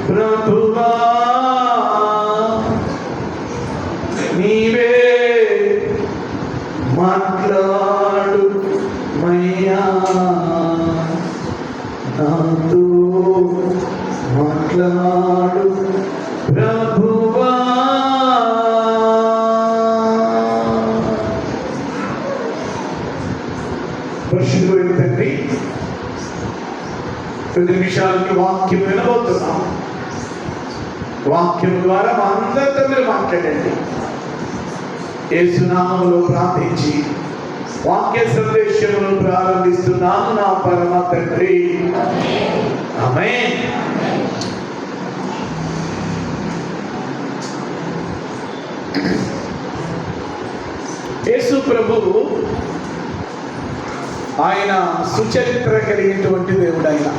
ప్రభువా నీవే మాట్లాడు మయ్యా, నాతో మాట్లాడు ప్రభువా. పరిశుద్ధుడైన తండ్రి, 10 నిమిషాలకి వాక్యం వినబోతున్నాం. వాక్యం ద్వారా మా అందరితో మీరు మాట్లాడండి. యేసు నామములో ప్రార్థించి వాక్య సందేశమును ప్రారంభిస్తున్నాను నా పరమ తండ్రి, ఆమేన్. యేసు ప్రభువు ఆయన సుచరిత్ర కలిగినటువంటి దేవుడు. ఆయన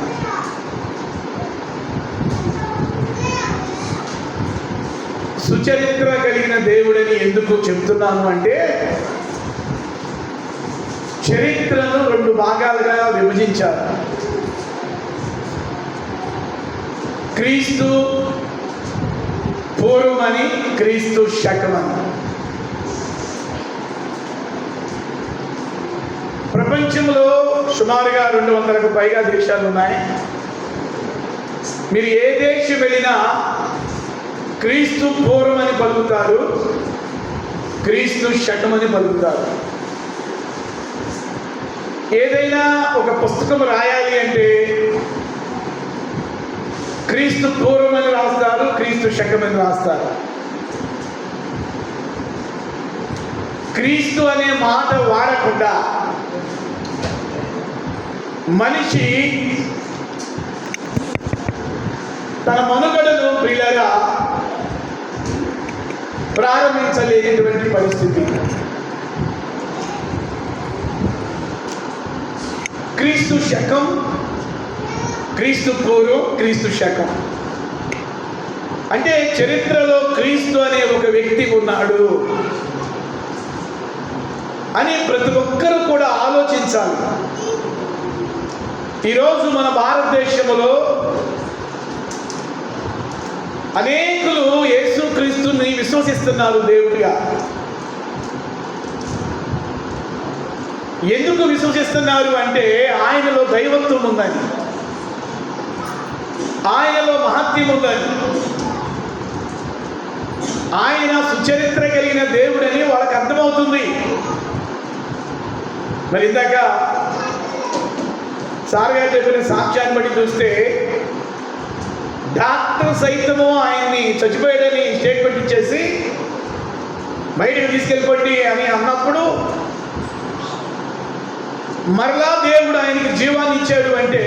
సుచరిత్ర కలిగిన దేవుడని ఎందుకు చెప్తున్నాను అంటే, చరిత్రను 2 భాగాలుగా విభజించారు. క్రీస్తు పూర్వమని, క్రీస్తు శకమని. ప్రపంచంలో సుమారుగా 200కు పైగా దేశాలు ఉన్నాయి. మీరు ఏ దేశం వెళ్ళినా క్రీస్తు పూర్వమని పలుకుతారు, క్రీస్తు శకమని పలుకుతారు. ఏదైనా ఒక పుస్తకం రాయాలి అంటే క్రీస్తు పూర్వమని రాస్తారు, క్రీస్తు శకమని రాస్తారు. క్రీస్తు అనే మాట వాడకుండా మనిషి తన మనుగడను ప్రియులరా ప్రారంభించలేనటువంటి పరిస్థితి. క్రీస్తు శకం, క్రీస్తు పూర్వం, క్రీస్తు శకం అంటే చరిత్రలో క్రీస్తు అనే ఒక వ్యక్తి ఉన్నాడు అని ప్రతి ఒక్కరూ కూడా ఆలోచించాలి. ఈరోజు మన భారతదేశంలో అనేకులు యేసుక్రీస్తుని విశ్వసిస్తున్నారు దేవుడిగా. ఎందుకు విశ్వసిస్తున్నారు అంటే ఆయనలో దైవత్వం ఉందని, ఆయనలో మహత్యం ఉందని, ఆయన సుచరిత్ర కలిగిన దేవుడని వాళ్ళకి అర్థమవుతుంది. మరి ఇందాక సార్ గారు చెప్పిన సాక్ష్యాన్ని బట్టి చూస్తే, డాక్టర్ సైతము ఆయన్ని చచ్చిపోయాడని స్టేట్మెంట్ ఇచ్చేసి బయటకు తీసుకెళ్ళిపోండి అని అన్నప్పుడు మరలా దేవుడు ఆయనకి జీవాన్ని ఇచ్చాడు అంటే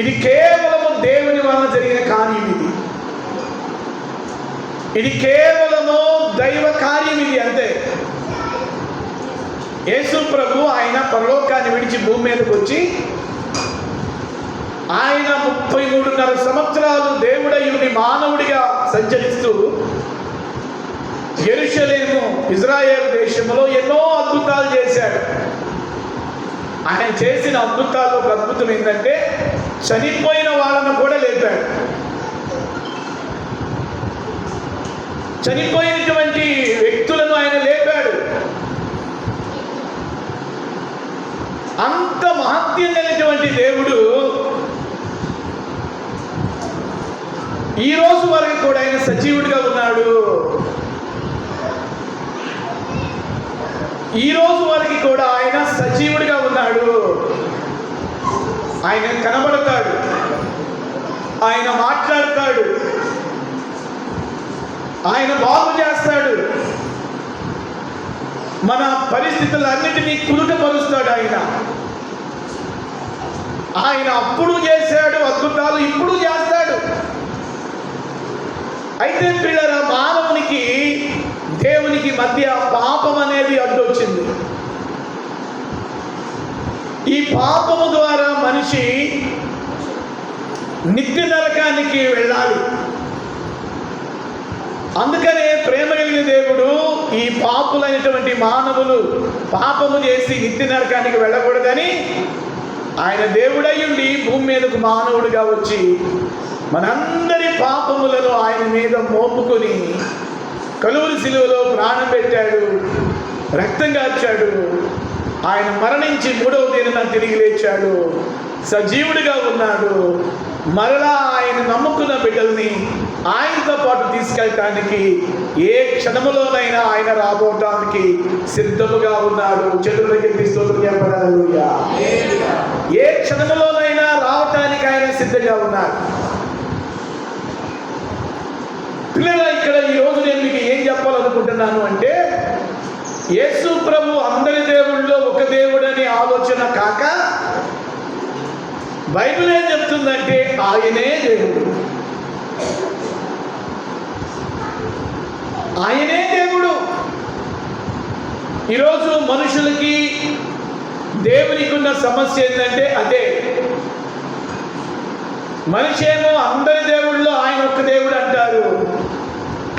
ఇది కేవలము దేవుని వలన జరిగిన కార్యం. ఇది కేవలము దైవ కార్యం. ఇది అంతే. యేసు ప్రభు ఆయన పరలోకాన్ని విడిచి భూమి మీదకి వచ్చి ఆయన 33.5 సంవత్సరాలు దేవుడయుని మానవుడిగా సంచరిస్తూ యెరూషలేము ఇజ్రాయేల్ దేశంలో ఎన్నో అద్భుతాలు చేశాడు. ఆయన చేసిన అద్భుతాల్లో ఒక అద్భుతం ఏంటంటే చనిపోయిన వాళ్ళను కూడా లేపాడు. చనిపోయినటువంటి వ్యక్తులను ఆయన లేపాడు. అంత మహత్యం కలిగినటువంటి దేవుడు ఈ రోజు వరకు కూడా ఆయన సజీవుడిగా ఉన్నాడు. ఈ రోజు వరకు కూడా ఆయన సజీవుడిగా ఉన్నాడు. ఆయన కనబడతాడు, ఆయన మాట్లాడతాడు, ఆయన బాగు చేస్తాడు, మన పరిస్థితులన్నిటినీ కుదుటపరుస్తాడు. ఆయన అప్పుడు చేశాడు అద్భుతాలు, ఇప్పుడు చేస్తాడు. అయితే ప్రియులారా, మానవునికి దేవునికి మధ్య పాపం అనేది అడ్డొచ్చింది. ఈ పాపము ద్వారా మనిషి నిత్య నరకానికి వెళ్ళాలి. అందుకనే ప్రేమ కలిగిన దేవుడు ఈ పాపులైనటువంటి మానవులు పాపము చేసి నిత్య నరకానికి వెళ్ళకూడదని ఆయన దేవుడై ఉండి భూమి మీదకు మానవుడిగా వచ్చి మనందరి పాపములను ఆయన మీద మోపుకొని కలువరి శిలువలో ప్రాణం పెట్టాడు, రక్తం కార్చాడు. ఆయన మరణించి 3వ దినాన తిరిగి లేచాడు, సజీవుడిగా ఉన్నాడు. మరలా ఆయన నమ్ముకున్న బిడ్డల్ని ఆయనతో పాటు తీసుకెళ్ళటానికి ఏ క్షణములోనైనా ఆయన రాబోటానికి సిద్ధముగా ఉన్నాడు. చతుర్దకి స్తోత్రం చెప్పండి. హల్లెలూయా. ఏ క్షణములోనైనా రావటానికి ఆయన సిద్ధంగా ఉన్నాడు. పిల్లల, ఇక్కడ ఈరోజు నేను మీకు ఏం చెప్పాలనుకుంటున్నాను అంటే, యేసు ప్రభు అందరి దేవుళ్ళలో ఒక దేవుడు అనే ఆలోచన కాక, బైబిల్ ఏం చెప్తుందంటే ఆయనే దేవుడు, ఆయనే దేవుడు. ఈరోజు మనుషులకి దేవునికి ఉన్న సమస్య ఏంటంటే అదే. మనిషి ఏమో అందరి దేవుళ్ళలో ఆయన ఒక్క దేవుడు అంటారు,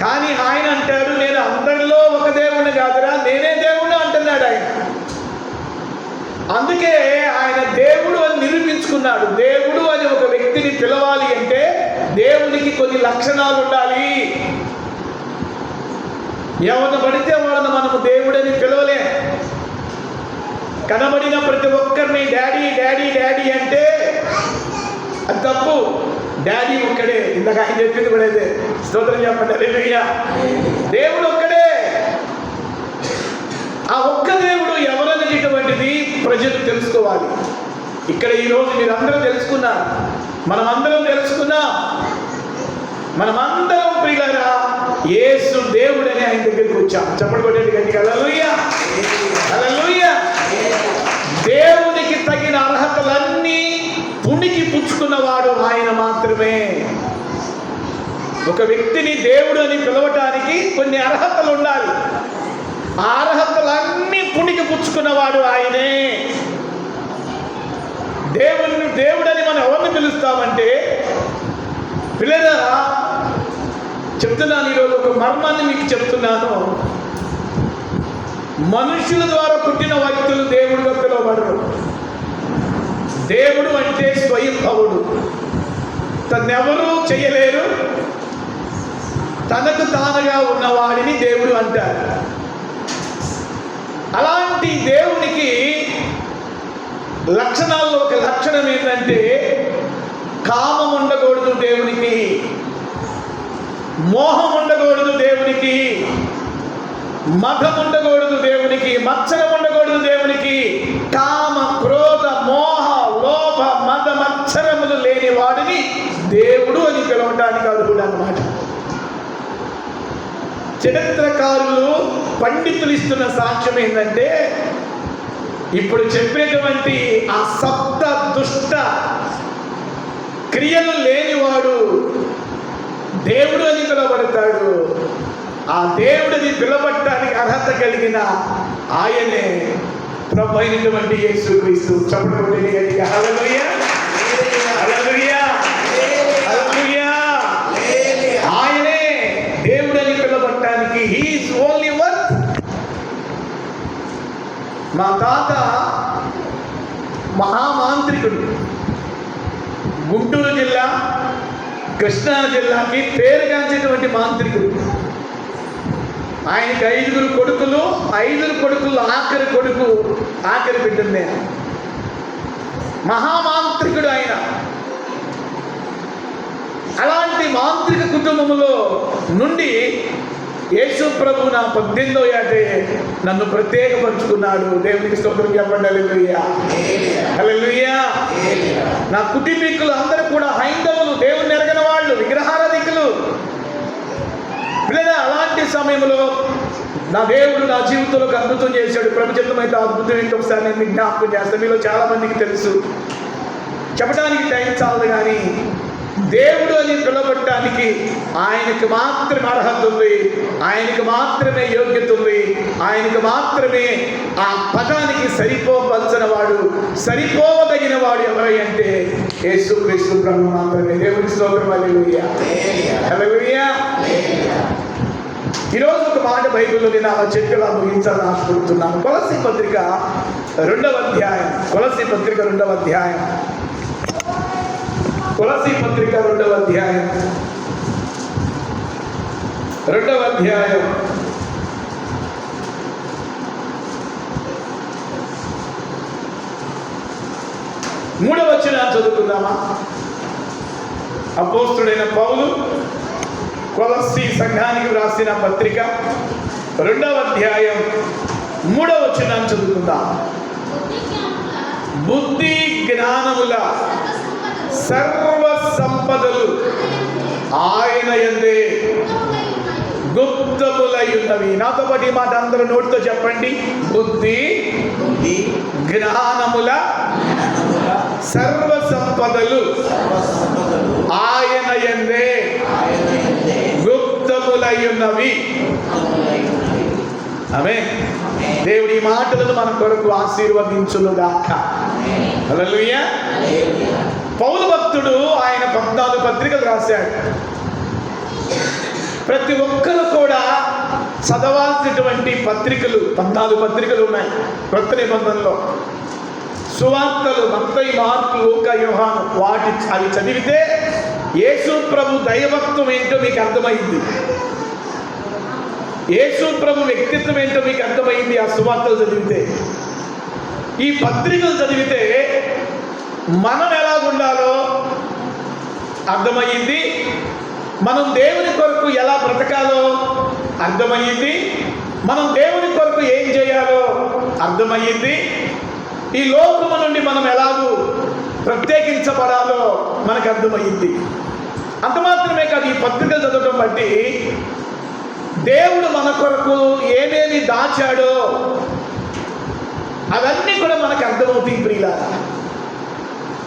కానీ ఆయన అంటాడు నేను అందరిలో ఒక దేవుడిని కాదురా, నేనే దేవుడు అంటున్నాడు ఆయన. అందుకే ఆయన దేవుడు అని నిరూపించుకున్నాడు. దేవుడు అని ఒక వ్యక్తిని పిలవాలి అంటే దేవునికి కొన్ని లక్షణాలు ఉండాలి. ఎవరిని పడితే వాళ్ళని మనము దేవుడని పిలవలే. కనబడిన ప్రతి ఒక్కరిని డాడీ డాడీ డాడీ అంటే అది తప్పు. డాడీ ఒక్కడే. ఇందాక ఆయన చెప్పింది కూడా అదే. స్తోత్రం చెప్పండి. హల్లెలూయా. దేవుడు ఒక్కడే. ఆ ఒక్క దేవుడు ఎవరనేటువంటిది ప్రజలు తెలుసుకోవాలి. ఇక్కడ ఈరోజు మీరందరూ తెలుసుకున్నారు, మనమందరం తెలుసుకున్నాం. మనమందరం ప్రియులారా యేసు దేవుడని ఆయన దగ్గరికి వచ్చాం. చెప్పండి కొట్టండి గట్టిగా. హల్లెలూయా. హల్లెలూయా. దేవునికి తగిన అర్హతలన్నీ పుణికి పుచ్చుకున్నవాడు ఆయన మాత్రమే. ఒక వ్యక్తిని దేవుడు అని పిలవటానికి కొన్ని అర్హతలు ఉండాలి. ఆ అర్హతలన్నీ పుణికి పుచ్చుకున్నవాడు ఆయనే. దేవుడని మనం ఎవరిని పిలుస్తామంటే, పిల్లరా చెప్తున్నాను, ఈరోజు ఒక మర్మాన్ని మీకు చెప్తున్నాను. మనుషుల ద్వారా పుట్టిన వ్యక్తులు దేవుడుగా పిలువబడరు. దేవుడు అంటే స్వయంభవుడు, తనెవరూ చేయలేరు, తనకు తానుగా ఉన్నవాడిని దేవుడు అంటారు. అలాంటి దేవునికి లక్షణాల్లో ఒక లక్షణం ఏంటంటే, కామం ఉండకూడదు దేవునికి, మోహం ఉండకూడదు దేవునికి, మదం ఉండకూడదు దేవునికి, మత్సరం ఉండకూడదు దేవునికి. కామ క్రోధ మోహ లోభ మద మత్సరములు లేని వాడిని దేవుడు అని పిలవటానికి అర్హుడు అన్నమాట. చరిత్రకారులు పండితులు ఇస్తున్న సాక్ష్యం ఏంటంటే, ఇప్పుడు చెప్పేటువంటి ఆ సప్త దుష్ట క్రియలు లేనివాడు దేవుడు అని పిలవబడతాడు. ఆ దేవుడిని పిలవటానికి అర్హత కలిగిన ఆయనే ప్రభు అయినటువంటి యేసుక్రీస్తు. చెప్పండి గట్టిగా. హల్లెలూయా. హల్లెలూయా. హల్లెలూయా. ఆయనే దేవుడని పిలవటానికి హి ఈజ్ ఓన్లీ వన్. మా తాత మహామాంత్రికుడు. గుంటూరు జిల్లా, కృష్ణా జిల్లాకి పేరుగాంచేటువంటి మాంత్రికుడు. ఆయనకి 5 కొడుకులు. 5 కొడుకులు ఆఖరి కొడుకు, ఆఖరి బిడ్డను నేను. మహామాంత్రికుడు ఆయన. అలాంటి మాంత్రిక కుటుంబంలో నుండి యేసు ప్రభు నా 18వ ఏటే నన్ను ప్రత్యేకపరుచుకున్నాడు. దేవునికి స్తోత్రం చెప్పండి. హల్లెలూయా. హల్లెలూయా. నా కుటుంబీకులు అందరూ కూడా హైందవులు, దేవుని ఎరగని వాళ్ళు, విగ్రహారాధికులు. పిల్లల, అలాంటి సమయంలో నా దేవుడు నా జీవితంలో అద్భుతం చేశాడు. ప్రపంచమైతే అద్భుతం ఏంటో ఒకసారి నేను మీకు జ్ఞాపకం చేస్తాను. మీలో చాలా మందికి తెలుసు, చెప్పడానికి టైం చాలదు. కానీ దేవుడు అని పిలవటానికి ఆయనకి మాత్రమే అర్హత ఉంది, ఆయనకి మాత్రమే యోగ్యత ఉంది, ఆయనకి మాత్రమే ఆ పదానికి సరిపోవలసిన వాడు, సరిపోవదగిన వాడు ఎవరై అంటే యేసుక్రీస్తు ప్రభు మాత్రమే. దేవునికి స్తోత్రం. హల్లెలూయా. హల్లెలూయా. ఈరోజు ఒక మాట బైబిల్లో నేను అలా చెప్పేలా ముగించాలని ఆశపడుతున్నాను. కొలస్సీ పత్రిక రెండవ అధ్యాయం, కొలసీ పత్రిక రెండవ అధ్యాయం, కొలసీ పత్రిక రెండవ అధ్యాయం, రెండవ అధ్యాయం 3వ వచనం చదువుకుందామా? అపోస్తుడైన పౌలు కొలస్సీ సంఘానికి వ్రాసిన పత్రిక 2వ అధ్యాయం 3వ వచనం చదువుకుందాం. బుద్ధి జ్ఞానముల సర్వ సంపదలు ఆయన యందే గుప్తములై ఉన్నవి. నాతో పాటు ఈ మాట అందరూ నోటితో చెప్పండి. బుద్ధి జ్ఞానముల సర్వ సంపదలు ఆయన యందే గుప్తములై ఉన్నవి. ఆమేన్. దేవుడి మాటలను మన కొరకు ఆశీర్వదించునుగాక. హల్లెలూయా. పౌలు భక్తుడు ఆయన 14 పత్రికలు రాశాడు. ప్రతి ఒక్కరు కూడా చదవాల్సినటువంటి పత్రికలు 14 పత్రికలు ఉన్నాయి కొత్త నిబంధనలో. సువార్తలు మత్తయి, మార్కు, లూకా, యోహాను, అవి చదివితే యేసు ప్రభు దైవత్వం ఏంటో మీకు అర్థమైంది. యేసు ప్రభు వ్యక్తిత్వం ఏంటో మీకు అర్థమైంది ఆ సువార్తలు చదివితే. ఈ పత్రికలు చదివితే మనం ఎలాగుండాలో అర్థమయ్యింది. మనం దేవుని కొరకు ఎలా బ్రతకాలో అర్థమయ్యింది. మనం దేవుని కొరకు ఏం చేయాలో అర్థమయ్యింది. ఈ లోకము నుండి మనం ఎలాగూ ప్రత్యేకించబడాలో మనకు అర్థమయ్యింది. అంత మాత్రమే కాదు, ఈ పత్రికలు చదవడం బట్టి దేవుడు మన కొరకు ఏమేమి దాచాడో అవన్నీ కూడా మనకు అర్థమవుతాయి. ప్రియులారా,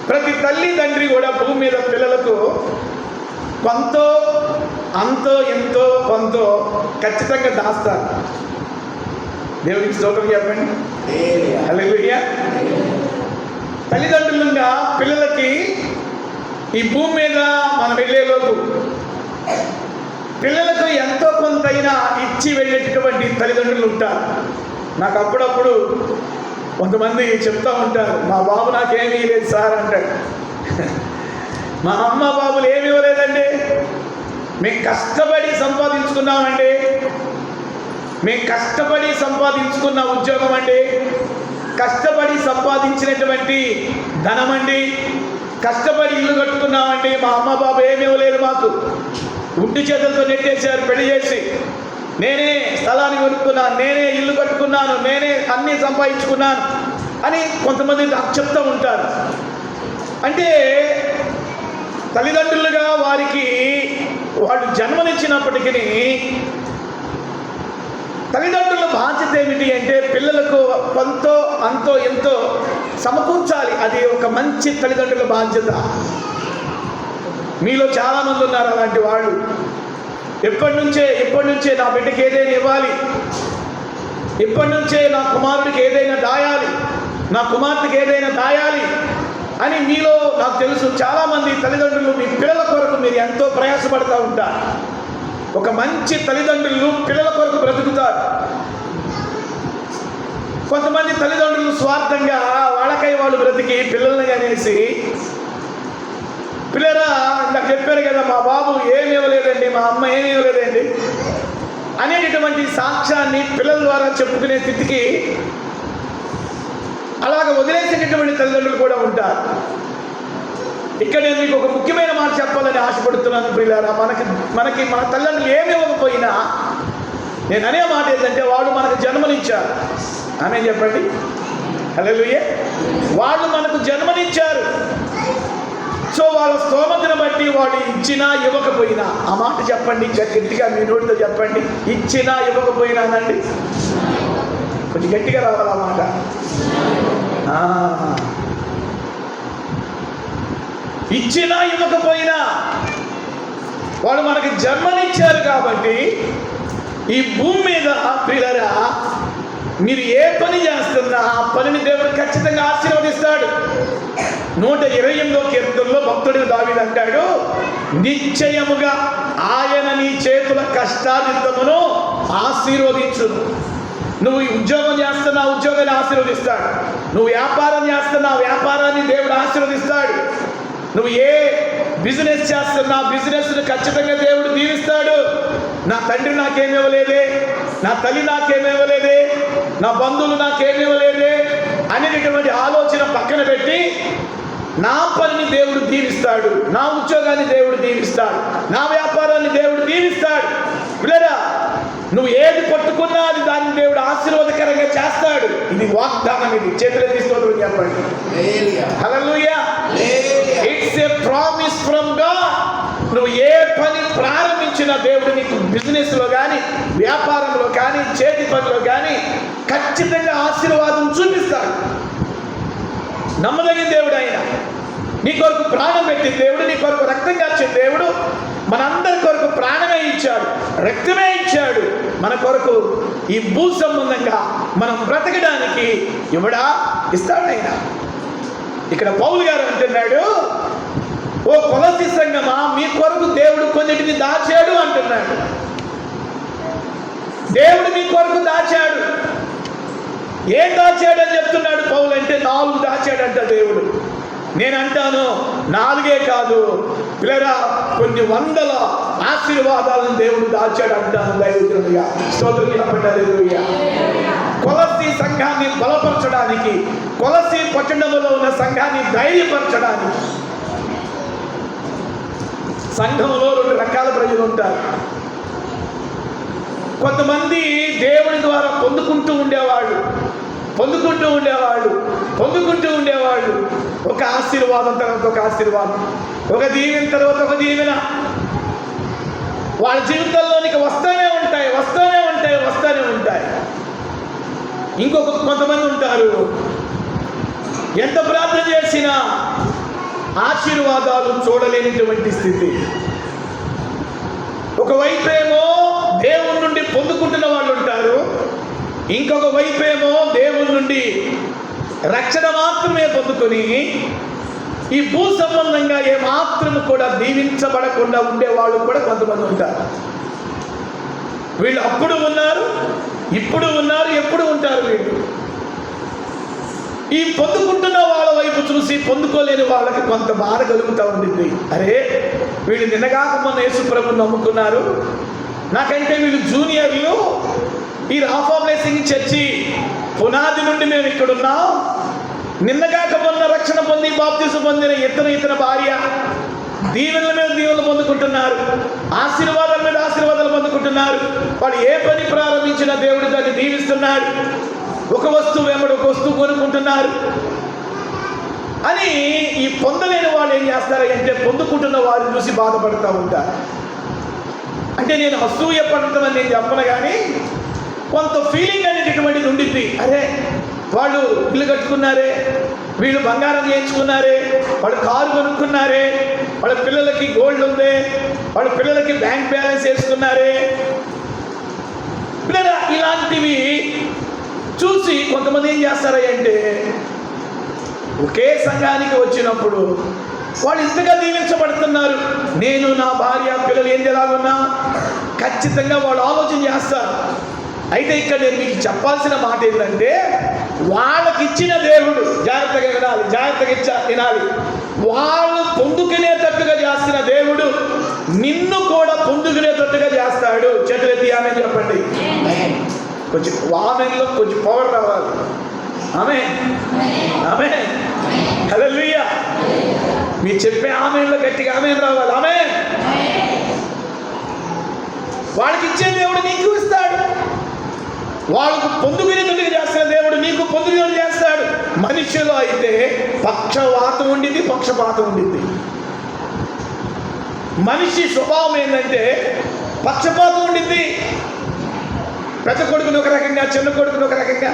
ప్రతి తల్లి తండ్రి కూడా భూమి మీద పిల్లలకు కొంతో అంతో ఎంతో కొంతో ఖచ్చితంగా దాస్తారు. దేవునికి స్తోత్రం చెప్పండి. హల్లెలూయా. తల్లిదండ్రులుగా పిల్లలకి ఈ భూమి మీద మనం వెళ్ళేలోపు పిల్లలకు ఎంతో కొంతైనా ఇచ్చి వెళ్ళేటటువంటి తల్లిదండ్రులు ఉంటారు. నాకు అప్పుడప్పుడు కొంతమంది చెప్తూ ఉంటారు, మా బాబు నాకేమీ లేదు సార్ అంటాడు. మా అమ్మ బాబులు ఏమి ఇవ్వలేదండి, మేము కష్టపడి సంపాదించుకున్నామండి, మేము కష్టపడి సంపాదించుకున్న ఉద్యోగం అండి, కష్టపడి సంపాదించినటువంటి ధనం అండి, కష్టపడి ఇల్లు కట్టుకున్నామండి. మా అమ్మ బాబు ఏమి ఇవ్వలేదు, మాకు గుడ్డు చేతులతో నెట్టేశారు పెళ్లి చేసి. నేనే స్థలాన్ని కొనుక్కున్నాను, నేనే ఇల్లు కట్టుకున్నాను, నేనే అన్నీ సంపాదించుకున్నాను అని కొంతమంది నాకు చెప్తూ ఉంటారు. అంటే తల్లిదండ్రులుగా వారికి వాళ్ళు జన్మనిచ్చినప్పటికీ తల్లిదండ్రుల బాధ్యత ఏమిటి అంటే పిల్లలకు కొంతో అంతో ఎంతో సమకూర్చాలి. అది ఒక మంచి తల్లిదండ్రుల బాధ్యత. మీలో చాలామంది ఉన్నారు అలాంటి వాళ్ళు. ఎప్పటి నుంచే నా బిడ్డకి ఏదైనా ఇవ్వాలి, ఇప్పటి నుంచే నా కుమారుడికి ఏదైనా దాయాలి, నా కుమార్తెకి ఏదైనా దాయాలి అని మీలో నాకు తెలుసు చాలామంది తల్లిదండ్రులు మీ పిల్లల కొరకు మీరు ఎంతో ప్రయాసపడుతూ ఉంటారు. ఒక మంచి తల్లిదండ్రులు పిల్లల కొరకు బ్రతుకుతారు. కొంతమంది తల్లిదండ్రులు స్వార్థంగా వాళ్ళకై వాళ్ళు బ్రతికి పిల్లల్ని అనేసి, పిల్లరా నాకు చెప్పారు కదా మా బాబు ఏమి ఇవ్వలేదండి, మా అమ్మ ఏమి ఇవ్వలేదండి అనేటటువంటి సాక్ష్యాన్ని పిల్లల ద్వారా చెప్పుకునే స్థితికి అలాగ వదిలేసేటటువంటి తల్లిదండ్రులు కూడా ఉంటారు. ఇక్కడ నేను మీకు ఒక ముఖ్యమైన మాట చెప్పాలని ఆశపడుతున్నాను ప్రియులారా. మనకి మన తల్లిదండ్రులు ఏమి ఇవ్వకపోయినా నేను అనే మాట ఏంటంటే వాళ్ళు మనకు జన్మనిచ్చారు. ఆమె చెప్పండి. హల్లెలూయా. వాళ్ళు మనకు జన్మనిచ్చారు. సో వాళ్ళ స్తోమతను బట్టి వాళ్ళు ఇచ్చినా ఇవ్వకపోయినా, ఆ మాట చెప్పండి గట్టిగా, మీ నోటితో చెప్పండి. ఇచ్చినా ఇవ్వకపోయినా అనండి, కొంచెం గట్టిగా రావాలి ఆ మాట. ఇచ్చినా ఇవ్వకపోయినా వాళ్ళు మనకి జన్మనిచ్చారు కాబట్టి ఈ భూమి మీద పిల్లరా మీరు ఏ పని చేస్తున్నా ఆ పనిని దేవుడు ఖచ్చితంగా ఆశీర్వదిస్తాడు. 128వ కీర్తనలో భక్తుడు దావీదు అంటాడు, నిశ్చయముగా ఆయన నీ చేతుల కష్టార్జితమును ఆశీర్వదించును. నువ్వు ఉద్యోగం చేస్తున్నా ఉద్యోగాన్ని ఆశీర్వదిస్తాడు. నువ్వు వ్యాపారం చేస్తున్నా, వ్యాపారాన్ని దేవుడు ఆశీర్వదిస్తాడు. నువ్వు ఏ బిజినెస్ చేస్తున్నా, బిజినెస్ను ఖచ్చితంగా దేవుడు దీవిస్తాడు. నా తండ్రి నాకేమివ్వలేదే, నా తల్లి నాకేమివ్వలేదే, నా బంధువులు నాకేమివ్వలేదే అనేటటువంటి ఆలోచన పక్కన పెట్టి నా పనిని దేవుడు దీవిస్తాడు, నా ఉద్యోగాన్ని దేవుడు దీవిస్తాడు, నా వ్యాపారాన్ని దేవుడు దీవిస్తాడు. పిల్లరా, నువ్వు ఏది పట్టుకున్నా అది దాన్ని దేవుడు ఆశీర్వాదకరంగా చేస్తాడు. ఇది వాగ్దానం. ఇది చేతులు తీసుకోవడం చెప్పండి. Hallelujah. It's a promise from God. నువ్వు ఏ పని ప్రారంభించినా దేవుడు నీకు బిజినెస్లో కానీ, వ్యాపారంలో కానీ, చేతి పనిలో కానీ ఖచ్చితంగా ఆశీర్వాదం చూపిస్తాడు. నమ్మదగిన దేవుడు ఆయన. నీ కొరకు ప్రాణం పెట్టిన దేవుడు, నీ కొరకు రక్తం కార్చిన దేవుడు, మనందరి కొరకు ప్రాణమే ఇచ్చాడు, రక్తమే ఇచ్చాడు. మన కొరకు ఈ భూ సంబంధంగా మనం బ్రతకడానికి ఇస్తాడు ఆయన. ఇక్కడ పౌలు గారు అంటున్నాడు, ఓ కొలసి సంగమా, మీ కొరకు దేవుడు కొన్నిటిని దాచాడు అంటున్నాడు. దేవుడు మీ కొరకు దాచాడు. ఏం దాచాడని చెప్తున్నాడు పౌలు అంటే 4 దాచాడంట దేవుడు. నేను అంటాను 4 కాదు పిల్లరా, కొన్ని వందల ఆశీర్వాదాలను దేవుడు దాచాడు అంటాను దైవజనుడిగా. స్తోత్రం చెప్పండి. కొలసి సంఘాన్ని బలపరచడానికి, కొలసి పట్టణంలో ఉన్న సంఘాన్ని ధైర్యపరచడానికి. సంఘంలో 2 రకాల ప్రజలు ఉంటారు. కొంతమంది దేవుని ద్వారా పొందుకుంటూ ఉండేవాళ్ళు. ఒక ఆశీర్వాదం తర్వాత ఒక ఆశీర్వాదం, ఒక దీవెన తర్వాత ఒక దీవెన వాళ్ళ జీవితంలోనికి వస్తూనే ఉంటాయి. ఇంకొక కొంతమంది ఉంటారు, ఎంత ప్రార్థన చేసినా ఆశీర్వాదాలు చూడలేనిటువంటి స్థితి. ఒకవైపేమో దేవుని నుండి పొందుకుంటున్న వాళ్ళు ఉంటారు, ఇంకొక వైపేమో దేవుని నుండి రక్షణ మాత్రమే పొందుకొని ఈ భూ సంబంధంగా ఏమాత్రము కూడా దీవించబడకుండా ఉండేవాళ్ళు కూడా కొంతమంది ఉంటారు. వీళ్ళు అప్పుడు ఉన్నారు, ఇప్పుడు ఉన్నారు, ఎప్పుడు ఉంటారు వీళ్ళు. ఈ పొందుకుంటున్న వాళ్ళ వైపు చూసి పొందుకోలేని వాళ్ళకి కొంత బాధ కలుగుతూ ఉండింది. అరే, వీళ్ళు నిన్నగాక మొన్న యేసు ప్రభువుని నమ్ముకున్నారు, నాకంటే వీళ్ళు జూనియర్లు, ఈ రాఫ్ ఆఫ్ బ్లెస్సింగ్ చర్చి పునాది నుండి మేము ఇక్కడున్నాం. నిన్నగాక మొన్న రక్షణ పొంది బాప్తిసం పొందిన ఇతర భార్య దీవెనల మీద దీవెనలు పొందుకుంటున్నారు, ఆశీర్వాదాల మీద ఆశీర్వాదాలు పొందుకుంటున్నారు. వాళ్ళు ఏ పని ప్రారంభించినా దేవుడు దాన్ని దీవిస్తున్నాడు. ఒక వస్తువు వెంబడి ఒక వస్తువు కొనుక్కుంటున్నారు అని ఈ పొందలేని వాళ్ళు ఏం చేస్తారంటే పొందుకుంటున్న వారిని చూసి బాధపడుతూ ఉంటారు. అంటే నేను అసూయ పడటం అని నేను చెప్పను, కానీ కొంత ఫీలింగ్ అనేటటువంటిది ఉండిద్ది. అరే, వాళ్ళు ఇల్లు కట్టుకున్నారే, వీళ్ళు బంగారం చేయించుకున్నారే, వాళ్ళు కారు కొనుక్కున్నారే, వాళ్ళ పిల్లలకి గోల్డ్ ఉందే, వాళ్ళ పిల్లలకి బ్యాంక్ బ్యాలెన్స్ వేసుకున్నారే. పిల్లల ఇలాంటివి చూసి కొంతమంది ఏం చేస్తారంటే ఒకే సంఘానికి వచ్చినప్పుడు వాళ్ళు ఇంతగా దీవించబడుతున్నారు, నేను నా భార్య పిల్లలు ఏం ఎలాగున్నా ఖచ్చితంగా వాళ్ళు ఆలోచన చేస్తారు. అయితే ఇక్కడ నేను మీకు చెప్పాల్సిన మాట ఏంటంటే, వాళ్ళకి ఇచ్చిన దేవుడు జాగ్రత్తగా వినాలి. వాళ్ళు పొందుకునేటట్టుగా చేస్తున్న దేవుడు నిన్ను కూడా పొందుకునేటట్టుగా చేస్తాడు. చేతులెత్తి ఆమె చెప్పండి. కొంచెం ఆమెలో కొంచెం పవర్ రావాలి. ఆమె హల్లెలూయా. మీరు చెప్పే ఆమెలో గట్టిగా ఆమె రావాలి. వాళ్ళకి ఇచ్చే దేవుడు నీకు ఇస్తాడు. వాళ్ళకు పొందుకునేటట్టుగా చేస్తున్న దేవుడు నీకు పొందుకునేది చేస్తాడు. మనిషిలో అయితే పక్షపాతం ఉండింది. మనిషి స్వభావం ఏంటంటే పక్షపాతం ఉండింది. పెద్ద కొడుకుని ఒక రకంగా, చిన్న కొడుకుని ఒక రకంగా,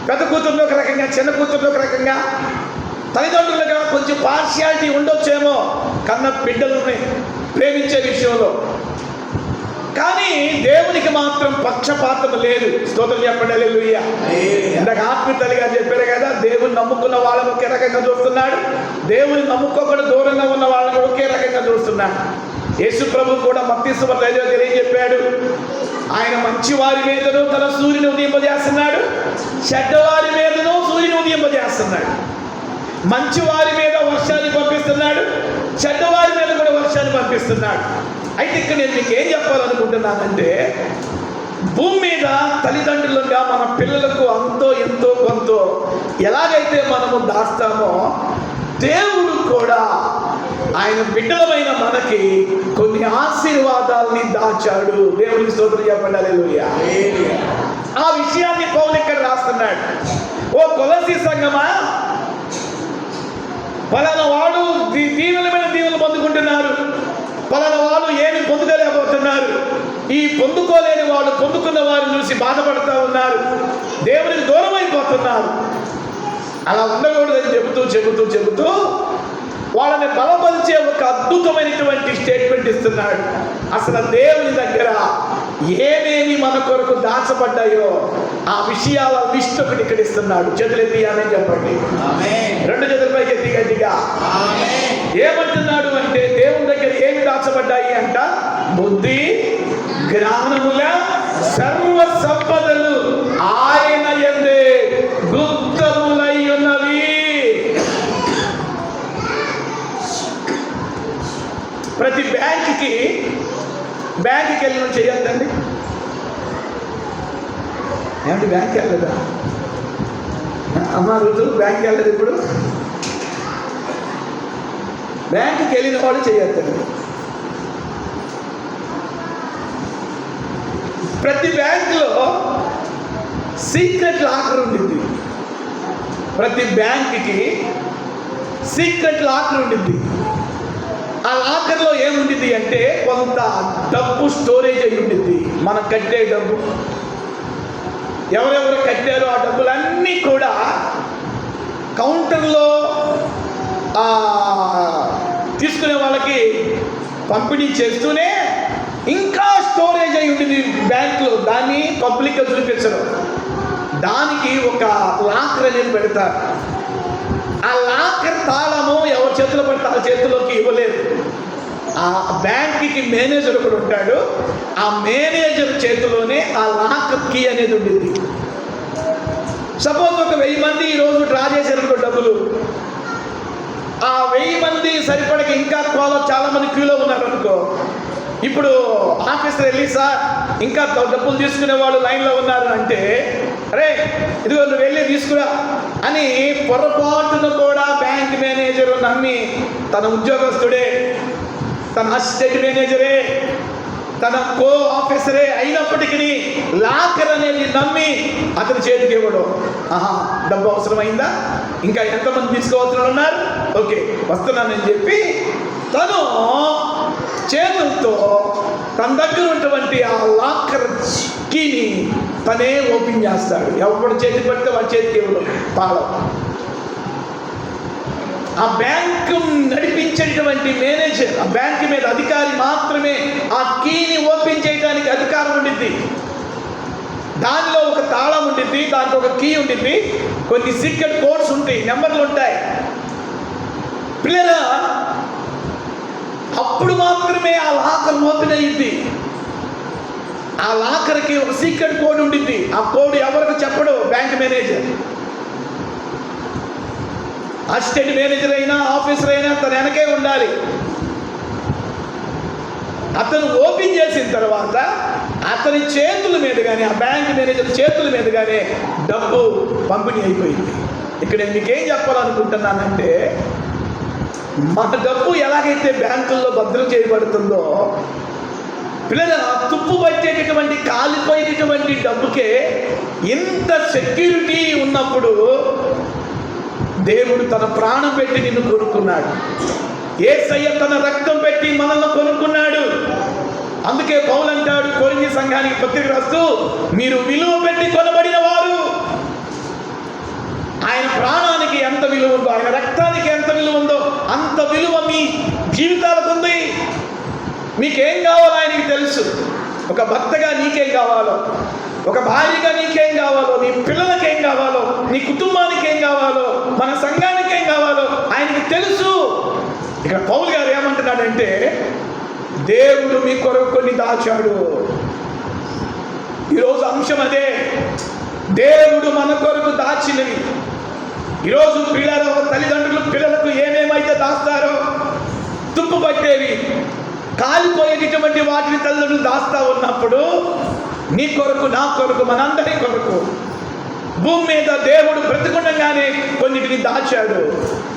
పెద్ద కూతురుని ఒక రకంగా, చిన్న కూతురుని ఒక రకంగా. తల్లిదండ్రులుగా కొంచెం పార్షియాలిటీ ఉండొచ్చేమో కన్న బిడ్డలని ప్రేమించే విషయంలో, కానీ దేవునికి మాత్రం పక్షపాతం లేదు. స్తోత్రం చెప్పండి. హల్లెలూయా. ఇందాక ఆత్మీయులుగా చెప్పారు కదా, దేవుని నమ్ముకున్న వాళ్ళని ఒకే రకంగా చూస్తున్నాడు, దేవుని నమ్ముకోకుండా దూరంగా ఉన్న వాళ్ళని ఒకే రకంగా చూస్తున్నాడు. యేసు ప్రభు కూడా మత్తయి సువార్తలో ఏం చెప్పాడు? ఆయన మంచి వారి మీదను తన సూర్యుని ఉదయింపజేస్తున్నాడు, చెడ్డవారి మీదను సూర్యుని ఉదయింపజేస్తున్నాడు. మంచి వారి మీద వర్షాన్ని పంపిస్తున్నాడు, చెడ్డవారి మీద కూడా వర్షాన్ని పంపిస్తున్నాడు. అయితే ఇక్కడ నేను మీకు ఏం చెప్పాలనుకుంటున్నానంటే, భూమి మీద తల్లిదండ్రులుగా మన పిల్లలకు అంతో ఎంతో కొంత ఎలాగైతే మనము దాస్తామో, దేవుడు కూడా ఆయన బిడ్డలమైన మనకి కొన్ని ఆశీర్వాదాలని దాచాడు. దేవునికి స్తోత్రం చెప్పండి, హల్లెలూయా. ఆ విషయాన్ని పౌలు ఇక్కడ రాస్తున్నాడు. ఓ కొలసీ సంఘమా, పలానా వాడు దీవెనమైన దీవెనలు పొందుకుంటున్నారు, పలానా వాడు ఏమి పొందుకోలేకపోతున్నారు, ఈ పొందుకోలేని వాడు పొందుకున్న వారిని చూసి బాధపడుతూ ఉన్నారు, దేవునికి దూరం అయిపోతున్నారు. అలా ఉండకూడదని చెబుతూ వాళ్ళని బలపరిచే ఒక అద్భుతమైనటువంటి స్టేట్మెంట్ ఇస్తున్నాడు. అసలు దేవుని దగ్గర ఏమేమి మన కొరకు దాచబడ్డాయో ఆ విషయాల లిస్ట్ ఒకటి ఇక్కడ ఇస్తున్నాడు. చేతులెత్తి ఆమేన్ చెప్పండి. రెండు చేతులపైకి ఎత్తి గట్టిగా ఏమంటున్నాడు అంటే, దేవుని దగ్గర ఏమి దాచబడ్డాయి అంట? బుద్ధి, జ్ఞానముల సర్వ సంపదలు ఆయన యందే గుప్తములై ఉన్నవి. ప్రతి బ్యాంక్కి వెళ్ళిన చేయొద్దండి. ఏమంటే బ్యాంక్కి వెళ్ళదా అమ్మ? రుజువు బ్యాంక్కి వెళ్ళదు. ఇప్పుడు బ్యాంక్కి వెళ్ళిన వాడు చేయొద్దండి. ప్రతి బ్యాంకులో సీక్రెట్ లాకర్ ఉండింది. ప్రతి బ్యాంక్కి సీక్రెట్ లాకర్ ఉండింది. ఆ లాకర్లో ఏముండింది అంటే, కొంత డబ్బు స్టోరేజ్ అయి ఉండింది. మనం కట్టే డబ్బు, ఎవరెవరు కట్టారో ఆ డబ్బులన్నీ కూడా కౌంటర్లో తీసుకునే వాళ్ళకి పంపిణీ చేస్తూనే ఇంకా స్టోరేజ్ అయి ఉంటుంది బ్యాంకులో. దాన్ని పబ్లిక్గా చూపించరు. దానికి ఒక లాకర్ అనేది పెడతారు. ఆ లాకర్ తాళము ఎవరి చేతిలో పడితే ఆ చేతిలోకి ఇవ్వలేదు. ఆ బ్యాంక్కి మేనేజర్ ఒకడు ఉంటాడు. ఆ మేనేజర్ చేతిలోనే ఆ లాకర్ కీ అనేది ఉండింది. సపోజ్ ఒక 1000 మంది ఈరోజు డ్రా చేశారు డబ్బులు. ఆ 1000 మంది సరిపడక ఇంకా చాలా మంది క్యూలో ఉన్నారు అనుకో. ఇప్పుడు ఆఫీసర్ వెళ్ళి, సార్ ఇంకా డబ్బులు తీసుకునే వాళ్ళు లైన్లో ఉన్నారు అంటే, అరే ఇదిగో నువ్వు వెళ్ళి తీసుకురా అని పొరపాటున కూడా బ్యాంక్ మేనేజర్ నమ్మి, తన ఉద్యోగస్తుడే, తన అసిస్టెంట్ మేనేజరే, తన కో ఆఫీసరే అయినప్పటికీ లాకర్ అనేది నమ్మి అతని చేతికి ఇవ్వడం. డబ్బు అవసరమైందా? ఇంకా ఎంతమంది తీసుకోవాల్సిన ఉన్నారు? ఓకే వస్తున్నానని చెప్పి తను చేతులతో తన దగ్గర ఉన్నటువంటి ఆ లాకర్ కీని తనే ఓపెన్ చేస్తాడు. ఎవరు చేతి పడితే వాడి చేతికి ఇవ్వడం తాళం. ఆ బ్యాంకు నడిపించేటువంటి మేనేజర్, ఆ బ్యాంకు మీద అధికారి మాత్రమే ఆ కీని ఓపెన్ చేయడానికి అధికారం ఉండిద్ది. దానిలో ఒక తాళం ఉండిద్ది, దానికి ఒక కీ ఉండిద్ది, కొన్ని సీక్రెట్ కోడ్స్ ఉంటాయి, నెంబర్లు ఉంటాయి. పిల్లరా, అప్పుడు మాత్రమే ఆ లాకర్ ఓపెన్ అయ్యింది. ఆ లాకర్కి ఒక సీక్రెట్ కోడ్ ఉండిద్ది. ఆ కోడ్ ఎవరికి చెప్పడు బ్యాంక్ మేనేజర్. అసిస్టెంట్ మేనేజర్ అయినా ఆఫీసర్ అయినా తన వెనకే ఉండాలి. అతను ఓపెన్ చేసిన తర్వాత అతని చేతుల మీదుగానే, ఆ బ్యాంక్ మేనేజర్ చేతుల మీదుగానే డబ్బు పంపిణీ అయిపోయింది. ఇక్కడ మీకేం చెప్పాలనుకుంటున్నానంటే, మన డబ్బు ఎలాగైతే బ్యాంకుల్లో భద్రం చేయబడుతుందో, పిల్లల తుప్పు పట్టేటటువంటి కాలిపోయేటటువంటి డబ్బుకే ఇంత సెక్యూరిటీ ఉన్నప్పుడు దేవుడు తన ప్రాణం పెట్టి నిన్ను కొనుక్కున్నాడు. యేసయ్య తన రక్తం పెట్టి మనల్ని కొనుక్కున్నాడు. అందుకే పౌలు అంటాడు కొరింథీ సంఘానికి పత్రిక రాస్తూ, మీరు విలువ పెట్టి కొనబడిన వారు. ఆయన ప్రాణానికి ఎంత విలువ ఉందో, ఆయన రక్తానికి ఎంత విలువ ఉందో అంత విలువ మీ జీవితాలకు ఉంది. మీకేం కావాలో ఆయనకి తెలుసు. ఒక భర్తగా నీకేం కావాలో, ఒక భార్యగా నీకేం కావాలో, నీ పిల్లలకి ఏం కావాలో, నీ కుటుంబానికి ఏం కావాలో, మన సంఘానికి ఏం కావాలో ఆయనకి తెలుసు. ఇక్కడ పౌలు గారు ఏమంటున్నాడంటే, దేవుడు మీ కొరకు కొన్ని దాచాడు. ఈరోజు అంశం అదే, దేవుడు మన కొరకు దాచినవి. ఈరోజు పిల్లల తల్లిదండ్రులు పిల్లలకు ఏమేమైతే దాస్తారో, తుప్పు పట్టేవి, కాలిపోయేటటువంటి వాటిని తల్లిదండ్రులు దాస్తా ఉన్నప్పుడు, నీ కొరకు, నా కొరకు, మనందరి కొరకు భూమి మీద దేవుడు బ్రతికుండగానే కొన్నిటిని దాచాడు.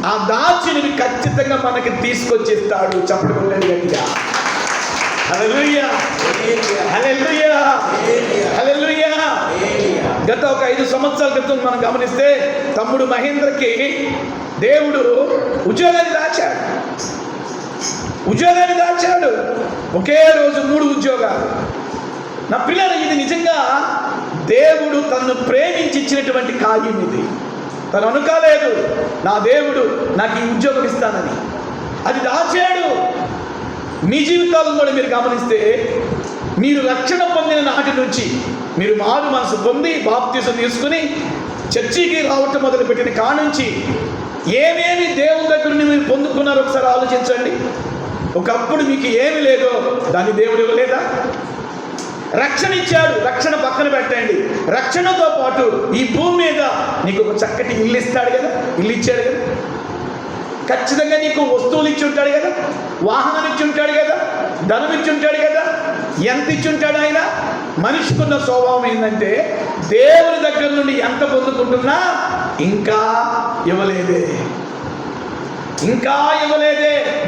ఆ దాచినవి ఖచ్చితంగా మనకి తీసుకొచ్చిస్తాడు. చెప్పడం గట్టిగా హల్లెలూయా, హల్లెలూయా, హల్లెలూయా. గత ఒక 5 సంవత్సరాల క్రితం మనం గమనిస్తే తమ్ముడు మహేంద్రకి దేవుడు ఉద్యోగాన్ని దాచాడు. ఒకే రోజు 3 ఉద్యోగాలు. నా పిల్లలు, ఇది నిజంగా దేవుడు తనను ప్రేమించి ఇచ్చినటువంటి కార్యం. ఇది తను అనుకోలేదు నా దేవుడు నాకు ఈ ఉద్యోగం ఇస్తానని. అది దాచాడు. మీ జీవితాలను కూడా మీరు గమనిస్తే, మీరు రక్షణ పొందిన నాటి నుంచి, మీరు మారు మనసు పొంది బాప్తిసం తీసుకుని చర్చికి రావటం మొదలుపెట్టిన కానుంచి ఏమేమి దేవుని దగ్గర నుండి మీరు పొందుకున్నారో ఒకసారి ఆలోచించండి. ఒకప్పుడు మీకు ఏమి లేదో దాన్ని దేవుడు ఇవ్వలేదా? రక్షణ ఇచ్చాడు. రక్షణ పక్కన పెట్టండి, రక్షణతో పాటు ఈ భూమి మీద నీకు ఒక చక్కటి ఇల్లు ఇస్తాడు కదా, ఇల్లు ఇచ్చాడు కదా. ఖచ్చితంగా నీకు వస్తువులు ఇచ్చి ఉంటాడు కదా, వాహనం ఇచ్చి ఉంటాడు కదా, ధనం ఇచ్చి ఉంటాడు కదా. ఎంత ఇచ్చి ఉంటాడు ఆయన? మనిషికున్న స్వభావం ఏంటంటే, దేవుని దగ్గర నుండి ఎంత పొందుకుంటున్నా ఇంకా ఇవ్వలేదే.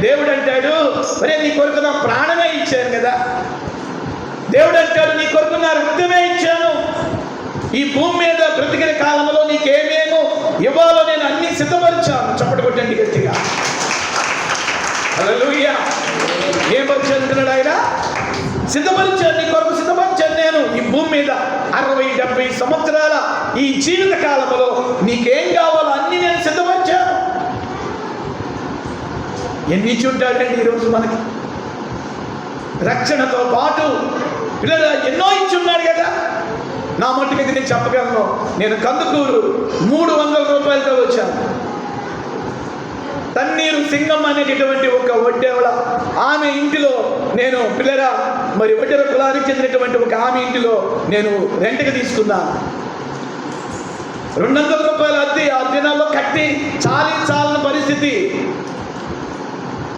దేవుడు అంటాడు, మరే నీ కొరకు నా ప్రాణమే ఇచ్చాను కదా. దేవుడు అంటాడు, నీ కొరకు నా రక్తమే ఇచ్చాను. ఈ భూమి మీద బ్రతికిన కాలంలో నీకేమేమో ఇవ్వాలో నేను అన్ని సిద్ధపరిచాను. చప్పటి కొట్టండి గట్టిగా హల్లెలూయా. ఏం పరిచాను ఆయన? సిద్ధపరిచాను, నీ కొరకు సిద్ధపరిచాను నేను. ఈ భూమి మీద 60-70 సంవత్సరాల ఈ జీవిత కాలంలో నీకేం కావాలో అన్ని నేను సిద్ధపరిచాను. ఎన్ని ఇచ్చి ఉంటాడండి ఈరోజు మనకి? రక్షణతో పాటు పిల్లలు ఎన్నో ఇచ్చి ఉన్నాడు కదా. నా మట్టుకైతే నేను చెప్పగలను, నేను కందుకూరు 300 రూపాయలతో వచ్చాను. తన్నీరు సింగం అనేటటువంటి ఒక వడ్డేవల ఆమె ఇంటిలో నేను మరి వడ్డెర కులానికి చెందినటువంటి ఒక ఆమె ఇంటిలో నేను రెంట్కి తీసుకున్నాను. 200 రూపాయల అద్దె ఆ దినాల్లో కట్టి చాలని పరిస్థితి.